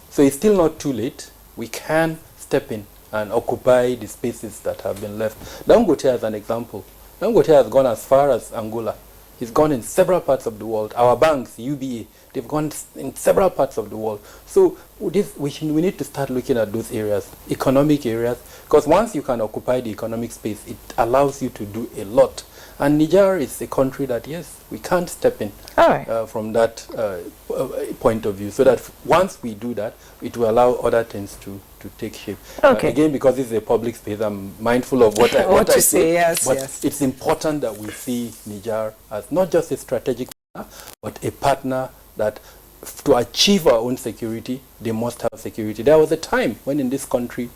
So it's still not too late. We can step in and occupy the spaces that have been left. Dangote, as an example, Dangote has gone as far as Angola. He's gone in several parts of the world. Our banks, UBA, they've gone in several parts of the world. So we need to start looking at those areas, economic areas, because once you can occupy the economic space, it allows you to do a lot. And Niger is a country that, yes, we can't step in from that point of view. So that once we do that, it will allow other things to take shape. Again, because it's a public space, I'm mindful of what I say. But it's important that we see Niger as not just a strategic partner, but a partner that to achieve our own security, they must have security. There was a time when in this country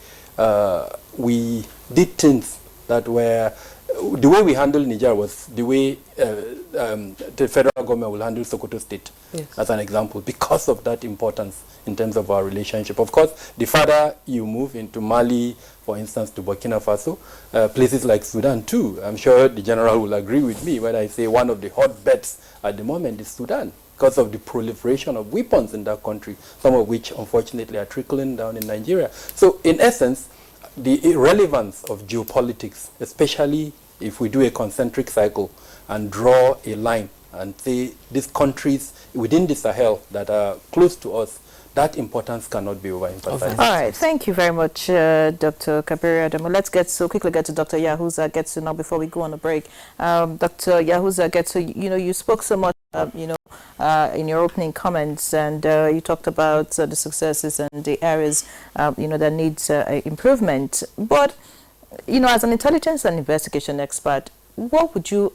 we did things that were the way we handled Niger was the way the federal government will handle Sokoto State, as an example, because of that importance in terms of our relationship. Of course, the further you move into Mali, for instance, to Burkina Faso, places like Sudan too, I'm sure the general will agree with me when I say one of the hotbeds at the moment is Sudan, because of the proliferation of weapons in that country, some of which unfortunately are trickling down in Nigeria. So in essence, the relevance of geopolitics, especially if we do a concentric cycle and draw a line and say these countries within the Sahel that are close to us, that importance cannot be overemphasized. All right, thank you very much, Dr. Kabir Adamu. Let's quickly get to Dr. Yahuza Getsu now before we go on a break. Dr. Yahuza Getsu, you spoke so much, in your opening comments, and you talked about the successes and the areas, that needs improvement. But, as an intelligence and investigation expert, what would you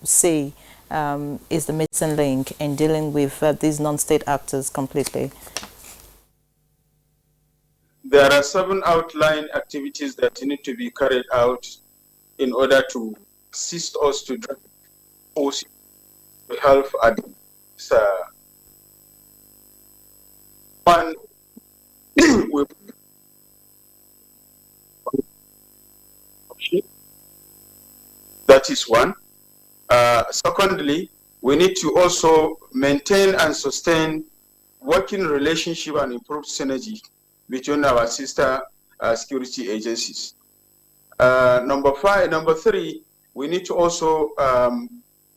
say is the missing link in dealing with these non-state actors completely? There are 7 outline activities that need to be carried out in order to assist us to help at one with that is one. Secondly, we need to also maintain and sustain working relationship and improve synergy between our sister security agencies. Number 3, we need to also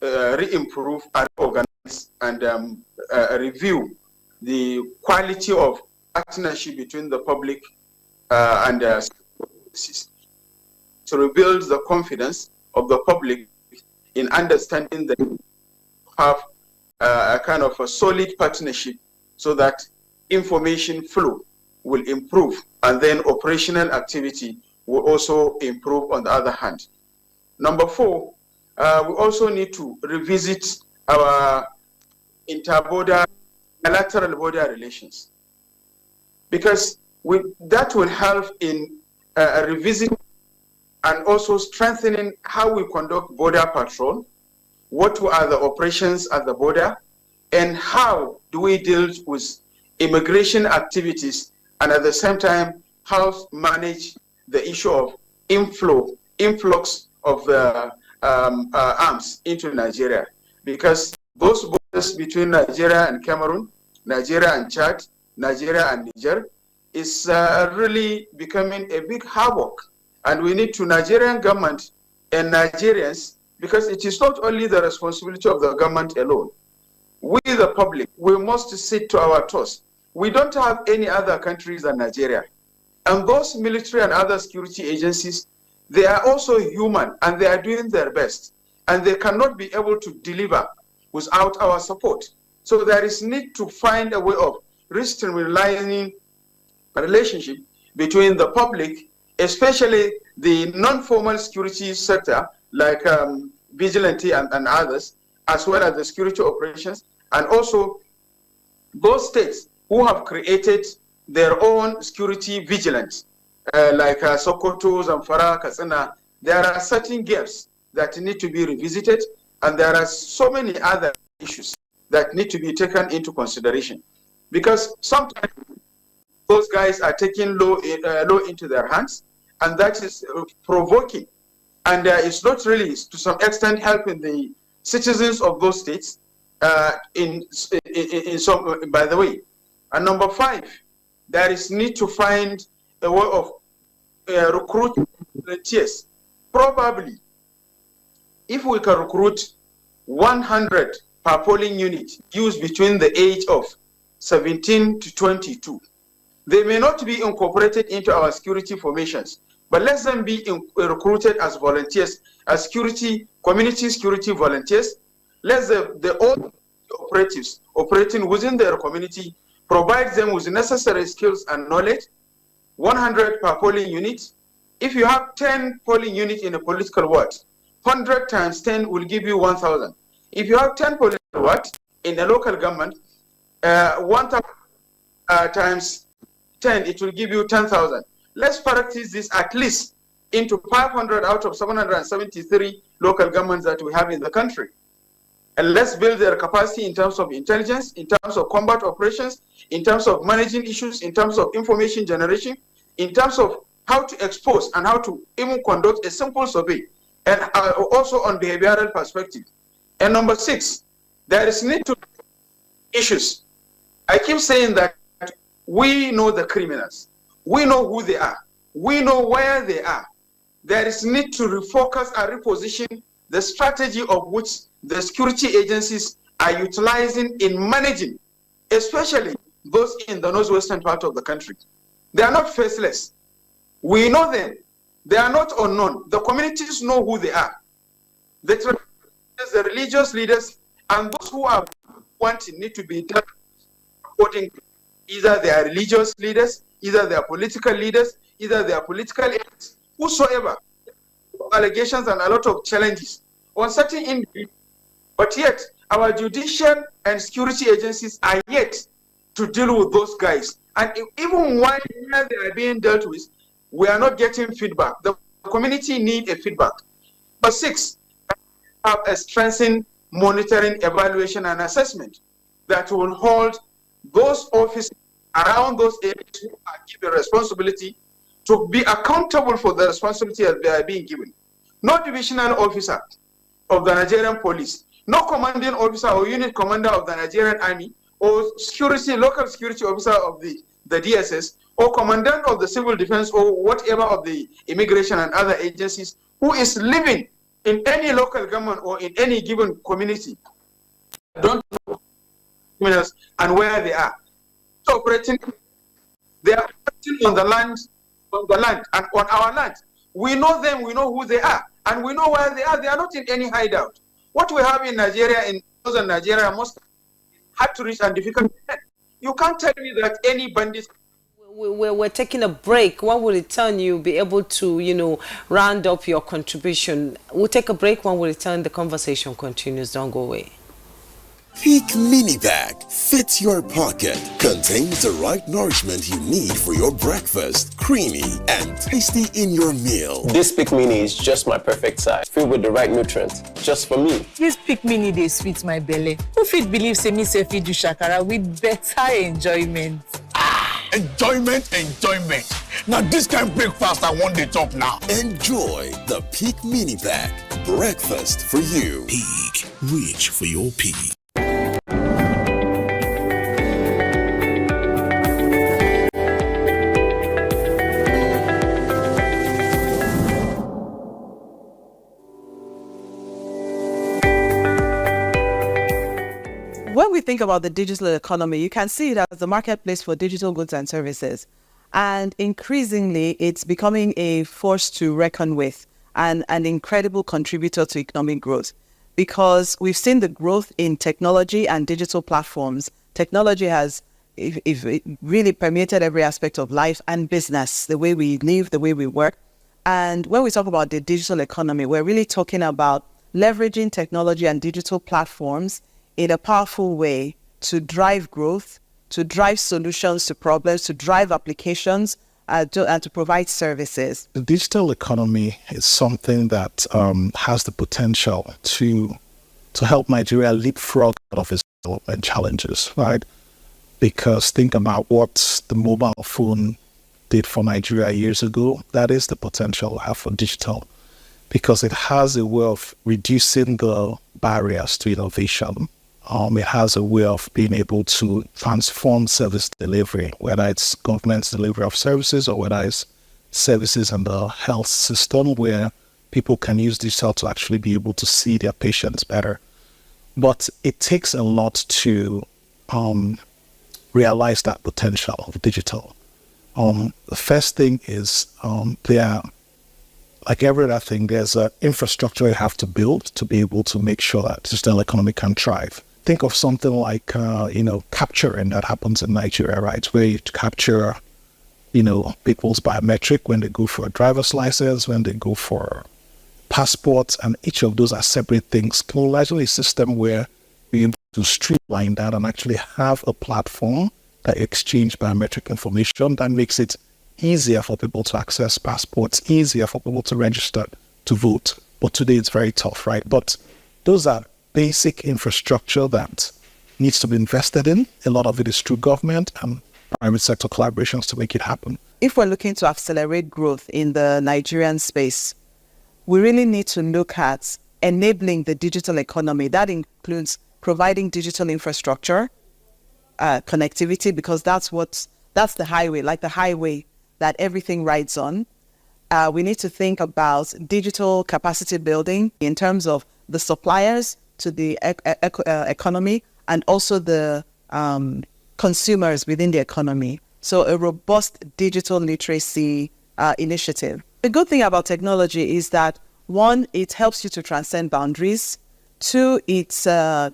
re-improve and organize and review the quality of partnership between the public and the system to rebuild the confidence of the public in understanding that we have a kind of a solid partnership so that information flow will improve and then operational activity will also improve on the other hand. Number 4, we also need to revisit our inter-border, bilateral border relations, because that will help in revisiting and also strengthening how we conduct border patrol, what are the operations at the border, and how do we deal with immigration activities, and at the same time, how manage the issue of influx of the arms into Nigeria. Because those borders between Nigeria and Cameroon, Nigeria and Chad, Nigeria and Niger, is really becoming a big havoc. And we need to Nigerian government and Nigerians, because it is not only the responsibility of the government alone. We, the public, we must sit to our toes. We don't have any other countries than Nigeria. And those military and other security agencies, they are also human and they are doing their best. And they cannot be able to deliver without our support. So there is need to find a way of streamlining a relationship between the public, especially the non-formal security sector, like vigilante and others, as well as the security operations, and also those states who have created their own security vigilance, like Sokoto, Zamfara, Katsina. There are certain gaps that need to be revisited, and there are so many other issues that need to be taken into consideration. Because sometimes those guys are taking law into their hands, and that is provoking. And it's not really, to some extent, helping the citizens of those states in some, by the way. And number 5, there is need to find a way of recruiting volunteers. Probably, if we can recruit 100 per polling unit used between the age of 17 to 22, they may not be incorporated into our security formations, but let them be recruited as volunteers, as community security volunteers. Let the old operatives operating within their community provide them with necessary skills and knowledge. 100 per polling unit. If you have 10 polling units in a political ward, 100 times 10 will give you 1,000. If you have 10 political wards in a local government, 1,000 times 10, it will give you 10,000. Let's practice this at least into 500 out of 773 local governments that we have in the country. And let's build their capacity in terms of intelligence, in terms of combat operations, in terms of managing issues, in terms of information generation, in terms of how to expose and how to even conduct a simple survey, and also on behavioral perspective. And number 6, there is need to issues. I keep saying that we know the criminals. We know who they are. We know where they are. There is need to refocus and reposition the strategy of which the security agencies are utilizing in managing, especially those in the northwestern part of the country. They are not faceless. We know them. They are not unknown. The communities know who they are. The religious leaders and those who are wanting need to be done according to either they are religious leaders, either they are political leaders, either they are political leaders, whosoever. Allegations and a lot of challenges on certain individuals. But yet, our judicial and security agencies are yet to deal with those guys. And even while they are being dealt with, we are not getting feedback. The community need a feedback. But 6, have a strengthened monitoring, evaluation, and assessment that will hold those officers around those areas who are given responsibility to be accountable for the responsibility that they are being given. No divisional officer of the Nigerian police, no commanding officer or unit commander of the Nigerian army, or local security officer of the DSS, or commandant of the civil defense, or whatever of the immigration and other agencies, who is living in any local government or in any given community, don't know criminals and where they are. So they are operating on the land and on our land. We know them, we know who they are, and we know where they are. They are not in any hideout. What we have in Nigeria, in northern Nigeria, most hard to reach and difficult to get. You can't tell me that any bandit. We're taking a break. When we return, you'll be able to, round up your contribution. We'll take a break. When we return, the conversation continues. Don't go away. Peak Mini Bag fits your pocket, contains the right nourishment you need for your breakfast, creamy and tasty in your meal. This Peak Mini is just my perfect size, filled with the right nutrients, just for me. This Peak Mini dey sweet my belly. Who fit believe say me say fit do shakara with better enjoyment? Enjoyment. Now this kind of breakfast I want the top now. Enjoy the Peak Mini Bag, breakfast for you. Peak, reach for your peak. When we think about the digital economy, you can see it as the marketplace for digital goods and services. And increasingly, it's becoming a force to reckon with and an incredible contributor to economic growth. Because we've seen the growth in technology and digital platforms. Technology has it really permeated every aspect of life and business, the way we live, the way we work. And when we talk about the digital economy, we're really talking about leveraging technology and digital platforms in a powerful way to drive growth, to drive solutions to problems, to drive applications, and to provide services. The digital economy is something that has the potential to help Nigeria leapfrog out of its development challenges, right? Because think about what the mobile phone did for Nigeria years ago. That is the potential we have for digital, because it has a way of reducing the barriers to innovation. It has a way of being able to transform service delivery, whether it's government's delivery of services or whether it's services in the health system where people can use digital to actually be able to see their patients better. But it takes a lot to realize that potential of digital. The first thing is like every other thing, there's an infrastructure you have to build to be able to make sure that digital economy can thrive. Think of something like, capturing that happens in Nigeria, right? Where you capture, people's biometric when they go for a driver's license, when they go for passports, and each of those are separate things. Largely a system where we're able to streamline that and actually have a platform that exchange biometric information that makes it easier for people to access passports, easier for people to register to vote. But today it's very tough, right? But those are basic infrastructure that needs to be invested in. A lot of it is through government and private sector collaborations to make it happen. If we're looking to accelerate growth in the Nigerian space, we really need to look at enabling the digital economy. That includes providing digital infrastructure, connectivity, because that's the highway, like the highway that everything rides on. We need to think about digital capacity building in terms of the suppliers to the economy and also the consumers within the economy. So a robust digital literacy initiative. The good thing about technology is that, one, it helps you to transcend boundaries. Two, it creates a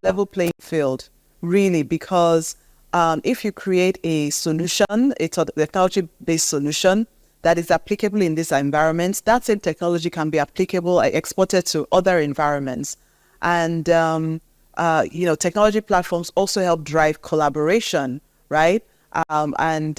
level playing field, really, because if you create a solution, a technology-based solution that is applicable in this environment, that same technology can be applicable, exported to other environments. And, technology platforms also help drive collaboration, right? When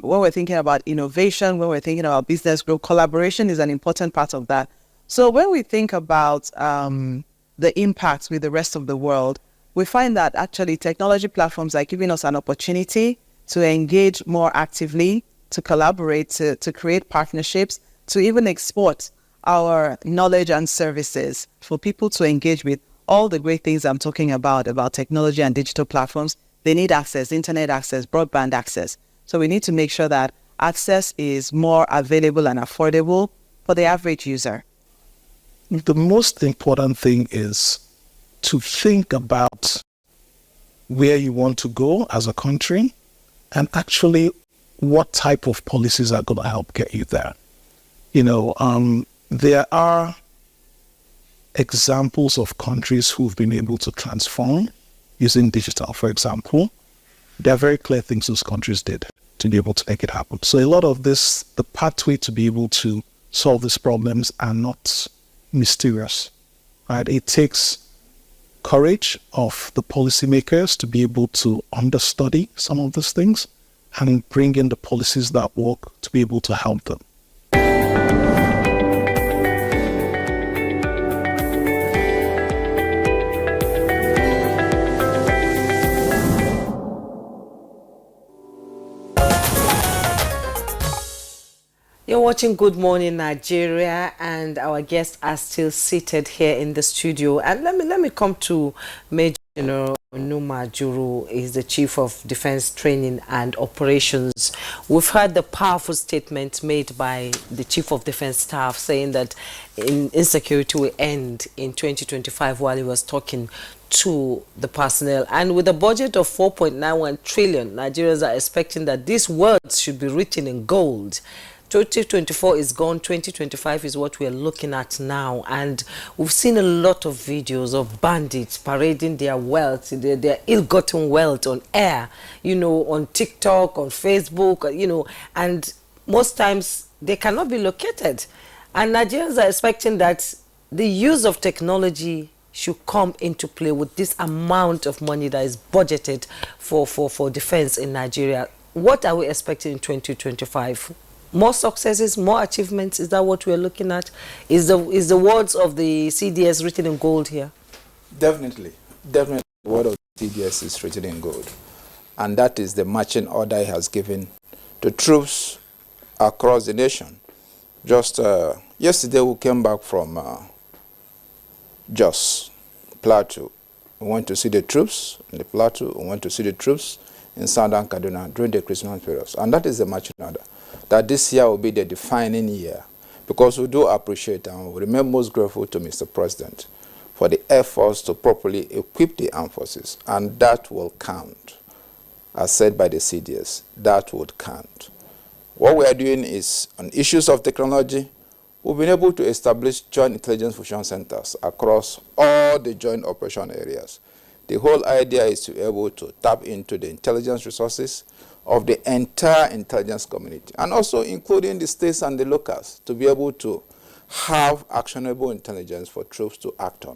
we're thinking about innovation, when we're thinking about business growth, collaboration is an important part of that. So when we think about the impacts with the rest of the world, we find that actually technology platforms are giving us an opportunity to engage more actively, to collaborate, to create partnerships, to even export our knowledge and services for people to engage with all the great things I'm talking about technology and digital platforms. They need access, internet access, broadband access. So we need to make sure that access is more available and affordable for the average user. The most important thing is to think about where you want to go as a country and actually what type of policies are going to help get you there. There are examples of countries who've been able to transform using digital, for example. There are very clear things those countries did to be able to make it happen. So a lot of this, the pathway to be able to solve these problems are not mysterious, right? It takes courage of the policymakers to be able to understudy some of these things and bring in the policies that work to be able to help them. You're watching Good Morning Nigeria, and our guests are still seated here in the studio. And let me come to Major General Numa Juru. Is the Chief of Defense Training and Operations. We've heard the powerful statement made by the Chief of Defense Staff saying that insecurity will end in 2025 while he was talking to the personnel. And with a budget of 4.91 trillion, Nigerians are expecting that these words should be written in gold. 2024 is gone, 2025 is what we're looking at now, and we've seen a lot of videos of bandits parading their wealth, their ill-gotten wealth on air, on TikTok, on Facebook, and most times they cannot be located. And Nigerians are expecting that the use of technology should come into play with this amount of money that is budgeted for defense in Nigeria. What are we expecting in 2025? More successes, more achievements? Is that what we're looking at? Is the words of the CDS written in gold here? Definitely. The word of the CDS is written in gold. And that is the marching order he has given to troops across the nation. Just yesterday we came back from Jos, Plateau. We went to see the troops in the Plateau. We went to see the troops in Southern Kaduna during the Christmas period. And that is the marching order. That this year will be the defining year, because we do appreciate and we remain most grateful to Mr. President for the efforts to properly equip the armed forces, and that will count. As said by the CDS, that would count. What we are doing is, on issues of technology, we've been able to establish joint intelligence fusion centers across all the joint operation areas. The whole idea is to be able to tap into the intelligence resources of the entire intelligence community, and also including the states and the locals, to be able to have actionable intelligence for troops to act on.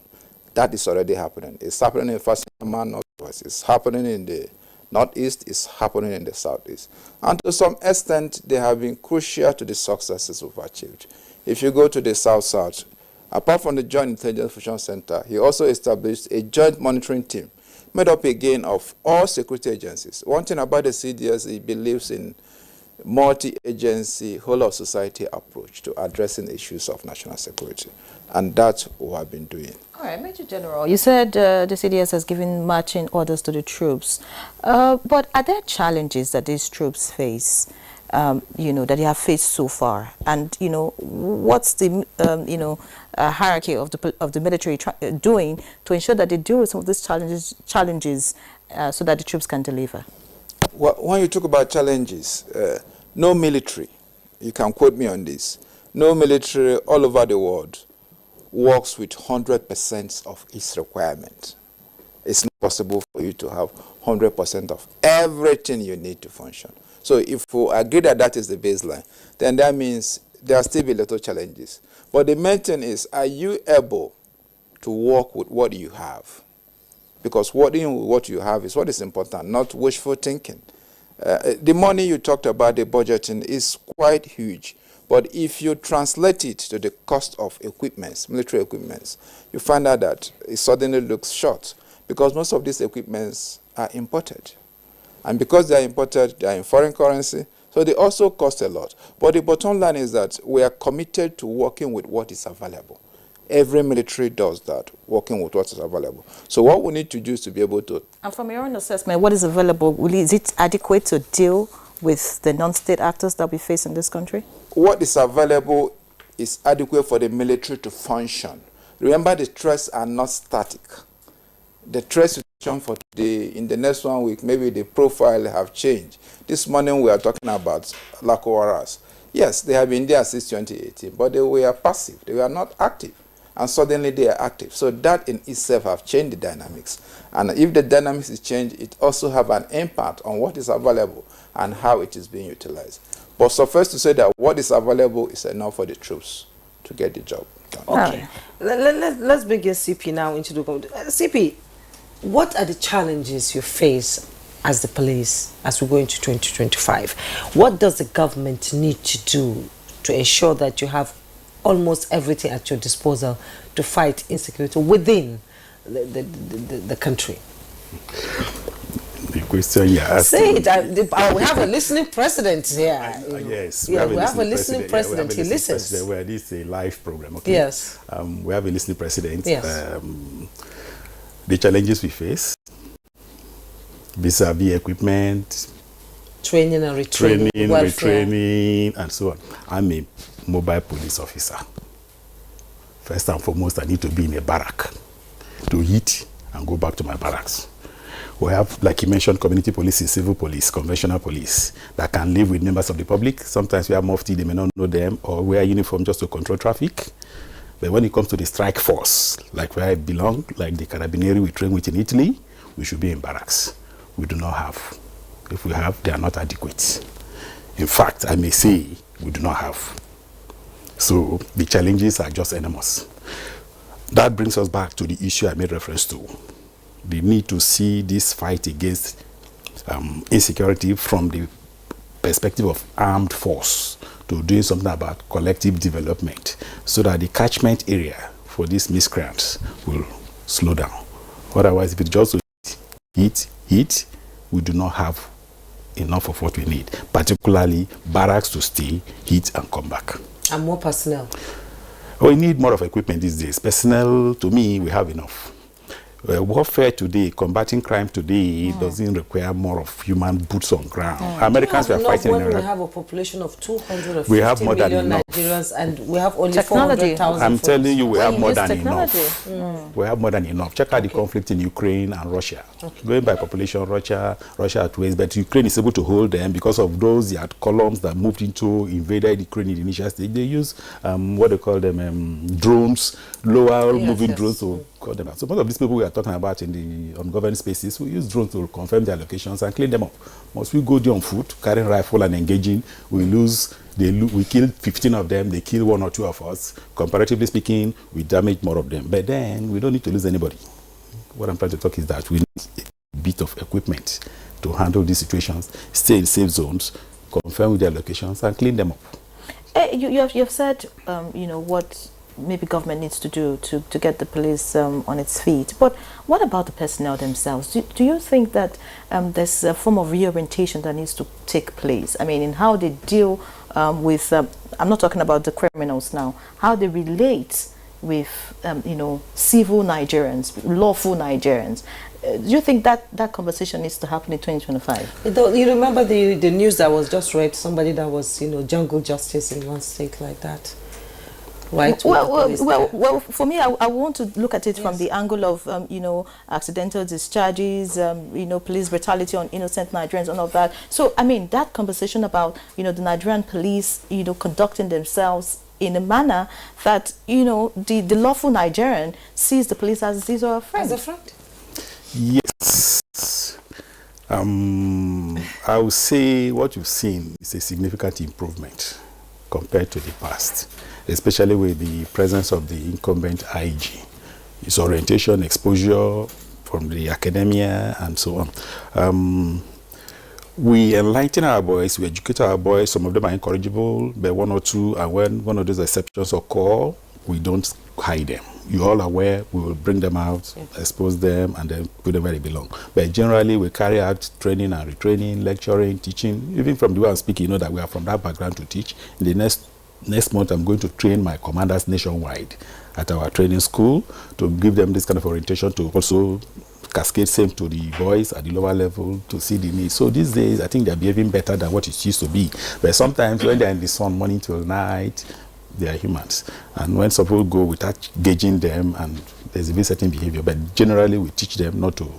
That is already happening. It's happening in First Command Northwest. It's happening in the Northeast is happening in the Southeast. And to some extent, they have been crucial to the successes we've achieved. If you go to the South-South, apart from the Joint Intelligence Fusion Center, he also established a joint monitoring team made up again of all security agencies. One thing about the CDS, he believes in multi-agency, whole-of-society approach to addressing issues of national security. And that's what we have been doing. All right, Major General, you said the CDS has given marching orders to the troops. But are there challenges that these troops face, that they have faced so far? And, what's the, hierarchy of the military doing to ensure that they deal with some of these challenges so that the troops can deliver? Well, when you talk about challenges, no military, you can quote me on this, no military all over the world works with 100% of its requirement. It's not possible for you to have 100% of everything you need to function. So if we agree that that is the baseline, then that means there will still be little challenges. But the main thing is, are you able to work with what you have? Because working with what you have is what is important, not wishful thinking. The money you talked about, the budgeting, is quite huge. But if you translate it to the cost of equipments, military equipments, you find out that it suddenly looks short because most of these equipments are imported. And because they are imported, they are in foreign currency, so they also cost a lot. But the bottom line is that we are committed to working with what is available. Every military does that, working with what is available. So what we need to do is to be able to... And from your own assessment, what is available? Is it adequate to deal with the non-state actors that we face in this country? What is available is adequate for the military to function. Remember, the threats are not static. The threat situation for today, in the next 1 week, maybe the profile have changed. This morning we are talking about Lakowaras. Yes, they have been there since 2018, but they were passive. They were not active. And suddenly they are active. So that in itself have changed the dynamics. And if the dynamics is changed, it also have an impact on what is available and how it is being utilized. But suffice to say that what is available is enough for the troops to get the job done. Okay. Let's bring your CP now into the CP, what are the challenges you face as the police as we go into 2025? What does the government need to do to ensure that you have almost everything at your disposal to fight insecurity within the country? The question you asked. Say it. We have a listening president here. Yes, we have a listening president. He listens. Well, this is a live program. Okay? Yes. We have a listening president. Yes. The challenges we face, vis-a-vis equipment, training and retraining, retraining, and so on. I'm a mobile police officer. First and foremost, I need to be in a barrack to eat and go back to my barracks. We have, like you mentioned, community policing, civil police, conventional police that can live with members of the public. Sometimes we have mufti, they may not know them, or wear uniform just to control traffic. But when it comes to the strike force, like where I belong, like the Carabinieri we train with in Italy, we should be in barracks. We do not have. If we have, they are not adequate. In fact, I may say we do not have. So the challenges are just enormous. That brings us back to the issue I made reference to. The need to see this fight against insecurity from the perspective of armed force to doing something about collective development so that the catchment area for these miscreants will slow down. Otherwise, if it just hit, we do not have enough of what we need, particularly barracks to stay, hit, and come back. And more personnel. We need more of equipment these days. Personnel, to me, we have enough. Warfare today, combating crime today, doesn't require more of human boots on ground. Americans were fighting in Iraq. We have a population of 250 we have more million than Nigerians, and we have only technology. 400,000. I'm telling you, we have more than technology. enough. We have more than enough. Check out the conflict in Ukraine and Russia. Going by population, Russia at ways, but Ukraine is able to hold them because of those columns that moved into invaded Ukraine in the initial stage. They use what they call them drones, lower moving drones to call them out. So most of these people we are talking about in the ungoverned spaces, we use drones to confirm their locations and clean them up. Once we go there on foot, carrying rifle and engaging, we kill 15 of them, they kill 1 or 2 of us. Comparatively speaking, we damage more of them. But then we don't need to lose anybody. What I'm trying to talk is that we need a bit of equipment to handle these situations, stay in safe zones, confirm with their locations, and clean them up. You have said, what maybe government needs to do to get the police on its feet. But what about the personnel themselves? Do you think that there's a form of reorientation that needs to take place? I mean, in how they deal with, I'm not talking about the criminals now, how they relate with, civil Nigerians, lawful Nigerians. Do you think that conversation needs to happen in 2025? You remember the news that was just read, somebody that was, jungle justice in one state like that? Right. Well, for me, I want to look at it from the angle of, accidental discharges, police brutality on innocent Nigerians and all of that. So, I mean, that conversation about, the Nigerian police, conducting themselves in a manner that, the lawful Nigerian sees the police as his or a friend. As a friend. Yes. I would say what you've seen is a significant improvement compared to the past, especially with the presence of the incumbent IG. His orientation, exposure from the academia, and so on. We enlighten our boys, we educate our boys. Some of them are incorrigible, but one or two, and when one of those exceptions occur, we don't hide them. You're all aware, we will bring them out, expose them, and then put them where they belong. But generally, we carry out training and retraining, lecturing, teaching. Even from the way I'm speaking, that we are from that background to teach. In the next month, I'm going to train my commanders nationwide at our training school to give them this kind of orientation, to also cascade same to the boys at the lower level to see the needs. So these days, I think they're behaving better than what it used to be. But sometimes when they're in the sun morning till night, they are humans. And when some people go without gauging them, and there's a certain behavior, but generally we teach them not to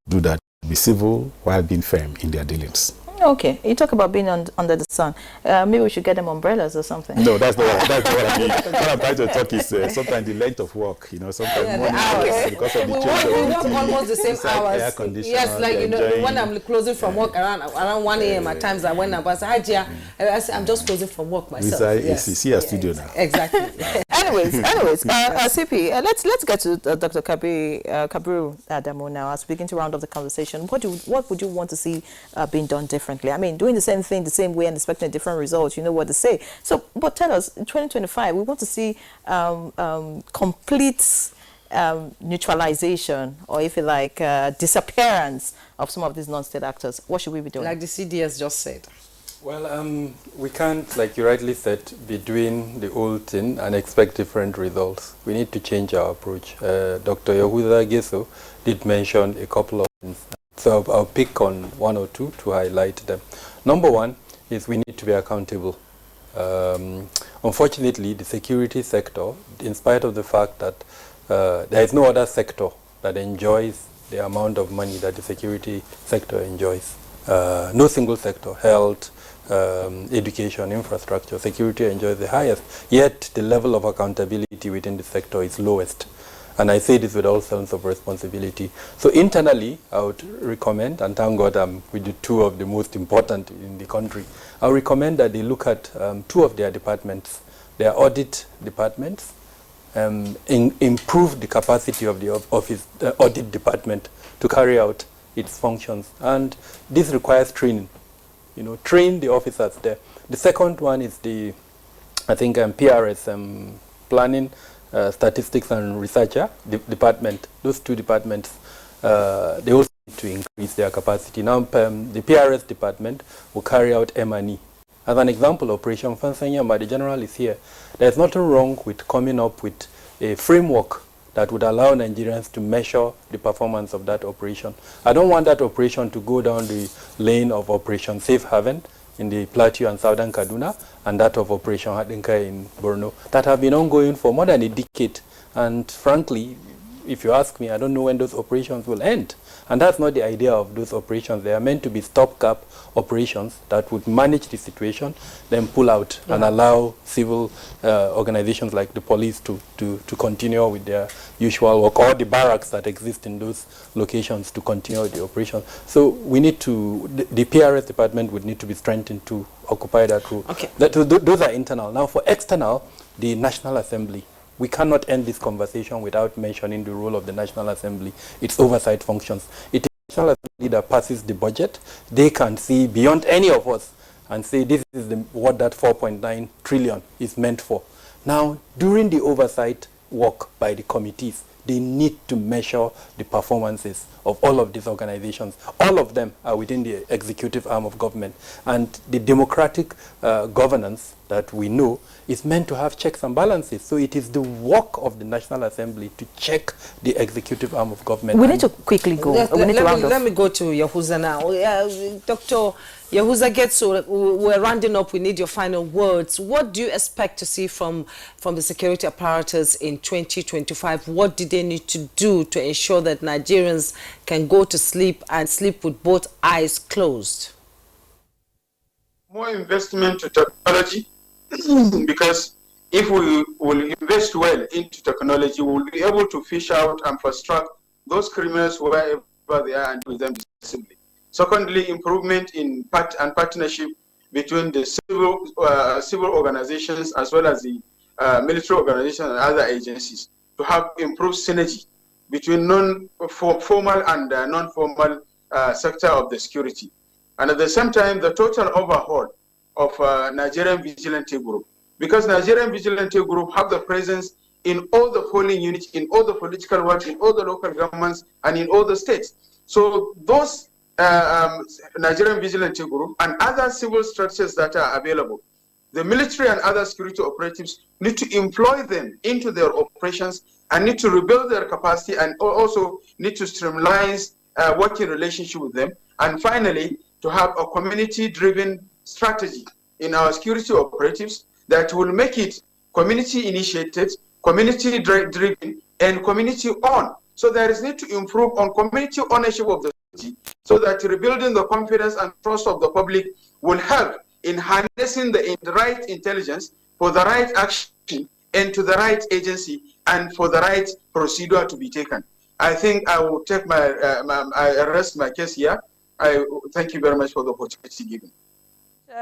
do that, be civil while being firm in their dealings. Okay, you talk about being under the sun. Maybe we should get them umbrellas or something. No, that's not what I mean. What I'm trying to talk is sometimes the length of work, sometimes morning hours, because of the change we work almost the same hours. Air condition, yes, like, when I'm closing from work around 1 a.m. at times, when I'm I'm just closing from work myself. See a studio now. Exactly. Anyways, CP, let's get to Dr. Kabiru Adamu now. As we begin to round up the conversation, what would you want to see being done differently? I mean, doing the same thing the same way and expecting a different result, you know what to say. So, but tell us, in 2025, we want to see complete neutralization, or if you like, disappearance of some of these non-state actors. What should we be doing? Like the CDS just said. Well, we can't, like you rightly said, be doing the old thing and expect different results. We need to change our approach. Dr. Yehuza Geso did mention a couple of things. So I'll pick on one or two to highlight them. Number one is we need to be accountable. Unfortunately, the security sector, in spite of the fact that there is no other sector that enjoys the amount of money that the security sector enjoys. No single sector, health, education, infrastructure, security enjoys the highest. Yet the level of accountability within the sector is lowest. And I say this with all sense of responsibility. So internally, I would recommend, and thank God I'm with the two of the most important in the country, I would recommend that they look at two of their departments, their audit departments, improve the capacity of the office audit department to carry out its functions. And this requires training. Train the officers there. The second one is PRS, planning, statistics and researcher department. Those two departments, they also need to increase their capacity. Now, the PRS department will carry out M&E. As an example, Operation Fansanyama, the general is here. There's nothing wrong with coming up with a framework that would allow Nigerians to measure the performance of that operation. I don't want that operation to go down the lane of Operation Safe Haven in the Plateau and Southern Kaduna, and that of Operation Hadinka in Borno, that have been ongoing for more than a decade. And frankly, if you ask me, I don't know when those operations will end. And that's not the idea of those operations. They are meant to be stopgap operations that would manage the situation, then pull out and allow civil organizations like the police to continue with their usual work, or the barracks that exist in those locations to continue the operation. So we need to, the PRS department would need to be strengthened to occupy that role. Okay. Those are internal. Now for external, the National Assembly. We cannot end this conversation without mentioning the role of the National Assembly, its oversight functions. It is National Assembly that passes the budget, they can see beyond any of us and say this is what that 4.9 trillion is meant for. Now, during the oversight work by the committees, they need to measure the performances of all of these organizations. All of them are within the executive arm of government. And the democratic governance that we know is meant to have checks and balances. So it is the work of the National Assembly to check the executive arm of government. We need to quickly go. Let me go to Yahuza now. Dr. Yahuza Getso, we're rounding up. We need your final words. What do you expect to see from the security apparatus in 2025? What do they need to do to ensure that Nigerians can go to sleep and sleep with both eyes closed? More investment to technology, because if we will invest well into technology, we will be able to fish out and fast track those criminals wherever they are and with them decisively. Secondly, improvement in partnership between the civil organizations as well as the military organizations and other agencies to have improved synergy between formal and non-formal sector of the security. And at the same time, the total overhaul of Nigerian Vigilante Group, because Nigerian Vigilante Group have the presence in all the polling units, in all the political work, in all the local governments, and in all the states. So those Nigerian Vigilante Group and other civil structures that are available, the military and other security operatives need to employ them into their operations and need to rebuild their capacity and also need to streamline working relationship with them. And finally, to have a community-driven strategy in our security operatives that will make it community-initiated, community-driven, and community-owned. So there is need to improve on community ownership of the city so that rebuilding the confidence and trust of the public will help in harnessing the right intelligence for the right action and to the right agency and for the right procedure to be taken. I think I will take I rest my case here. I thank you very much for the opportunity given.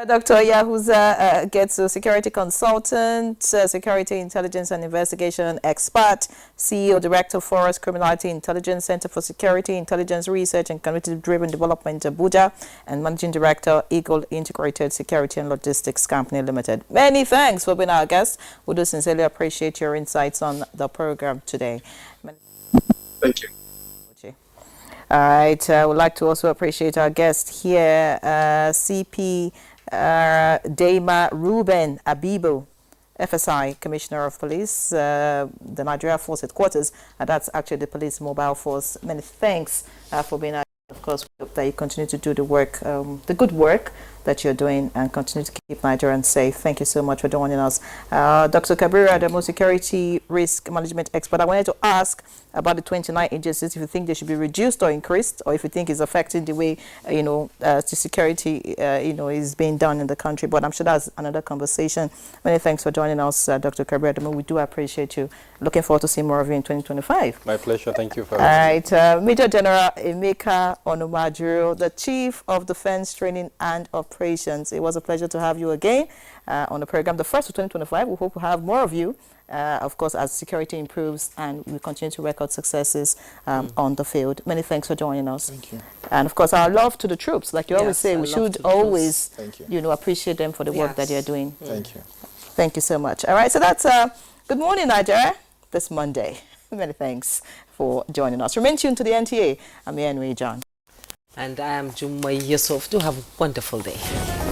Dr. Yahuza Getso, security consultant, security intelligence and investigation expert, CEO, Director of Forest Criminality Intelligence Center for Security, Intelligence Research and Community-Driven Development, Abuja, and Managing Director, Eagle Integrated Security and Logistics Company Limited. Many thanks for being our guest. We do sincerely appreciate your insights on the program today. Thank you. All right, I would like to also appreciate our guest here, CP Dama Ruben Abibo, FSI, Commissioner of Police, the Nigeria Force Headquarters, and that's actually the Police Mobile Force. Many thanks for being here. Of course, we hope that you continue to do the work, the good work that you're doing and continue to keep Nigerians safe. Thank you so much for joining us. Dr. Kabiru, the most security risk management expert, I wanted to ask about the 29 agencies, if you think they should be reduced or increased, or if you think it's affecting the way, the security, is being done in the country. But I'm sure that's another conversation. Many thanks for joining us, Dr. Kabiru. We do appreciate you. Looking forward to seeing more of you in 2025. My pleasure. Thank you for having me. All right. Major General Emeka Onumajiro, the Chief of Defense Training and Operations. It was a pleasure to have you again on the program. The first of 2025. We hope to have more of you, of course, as security improves and we continue to record successes on the field. Many thanks for joining us. Thank you. And of course, our love to the troops. Like you always say, we should always, appreciate them for the work that they're doing. Thank you. Thank you so much. All right, so that's Good Morning Nigeria this Monday. Many thanks for joining us. Remain tuned to the NTA. I'm Anyway John. And I am Jumma Yusuf. Do have a wonderful day.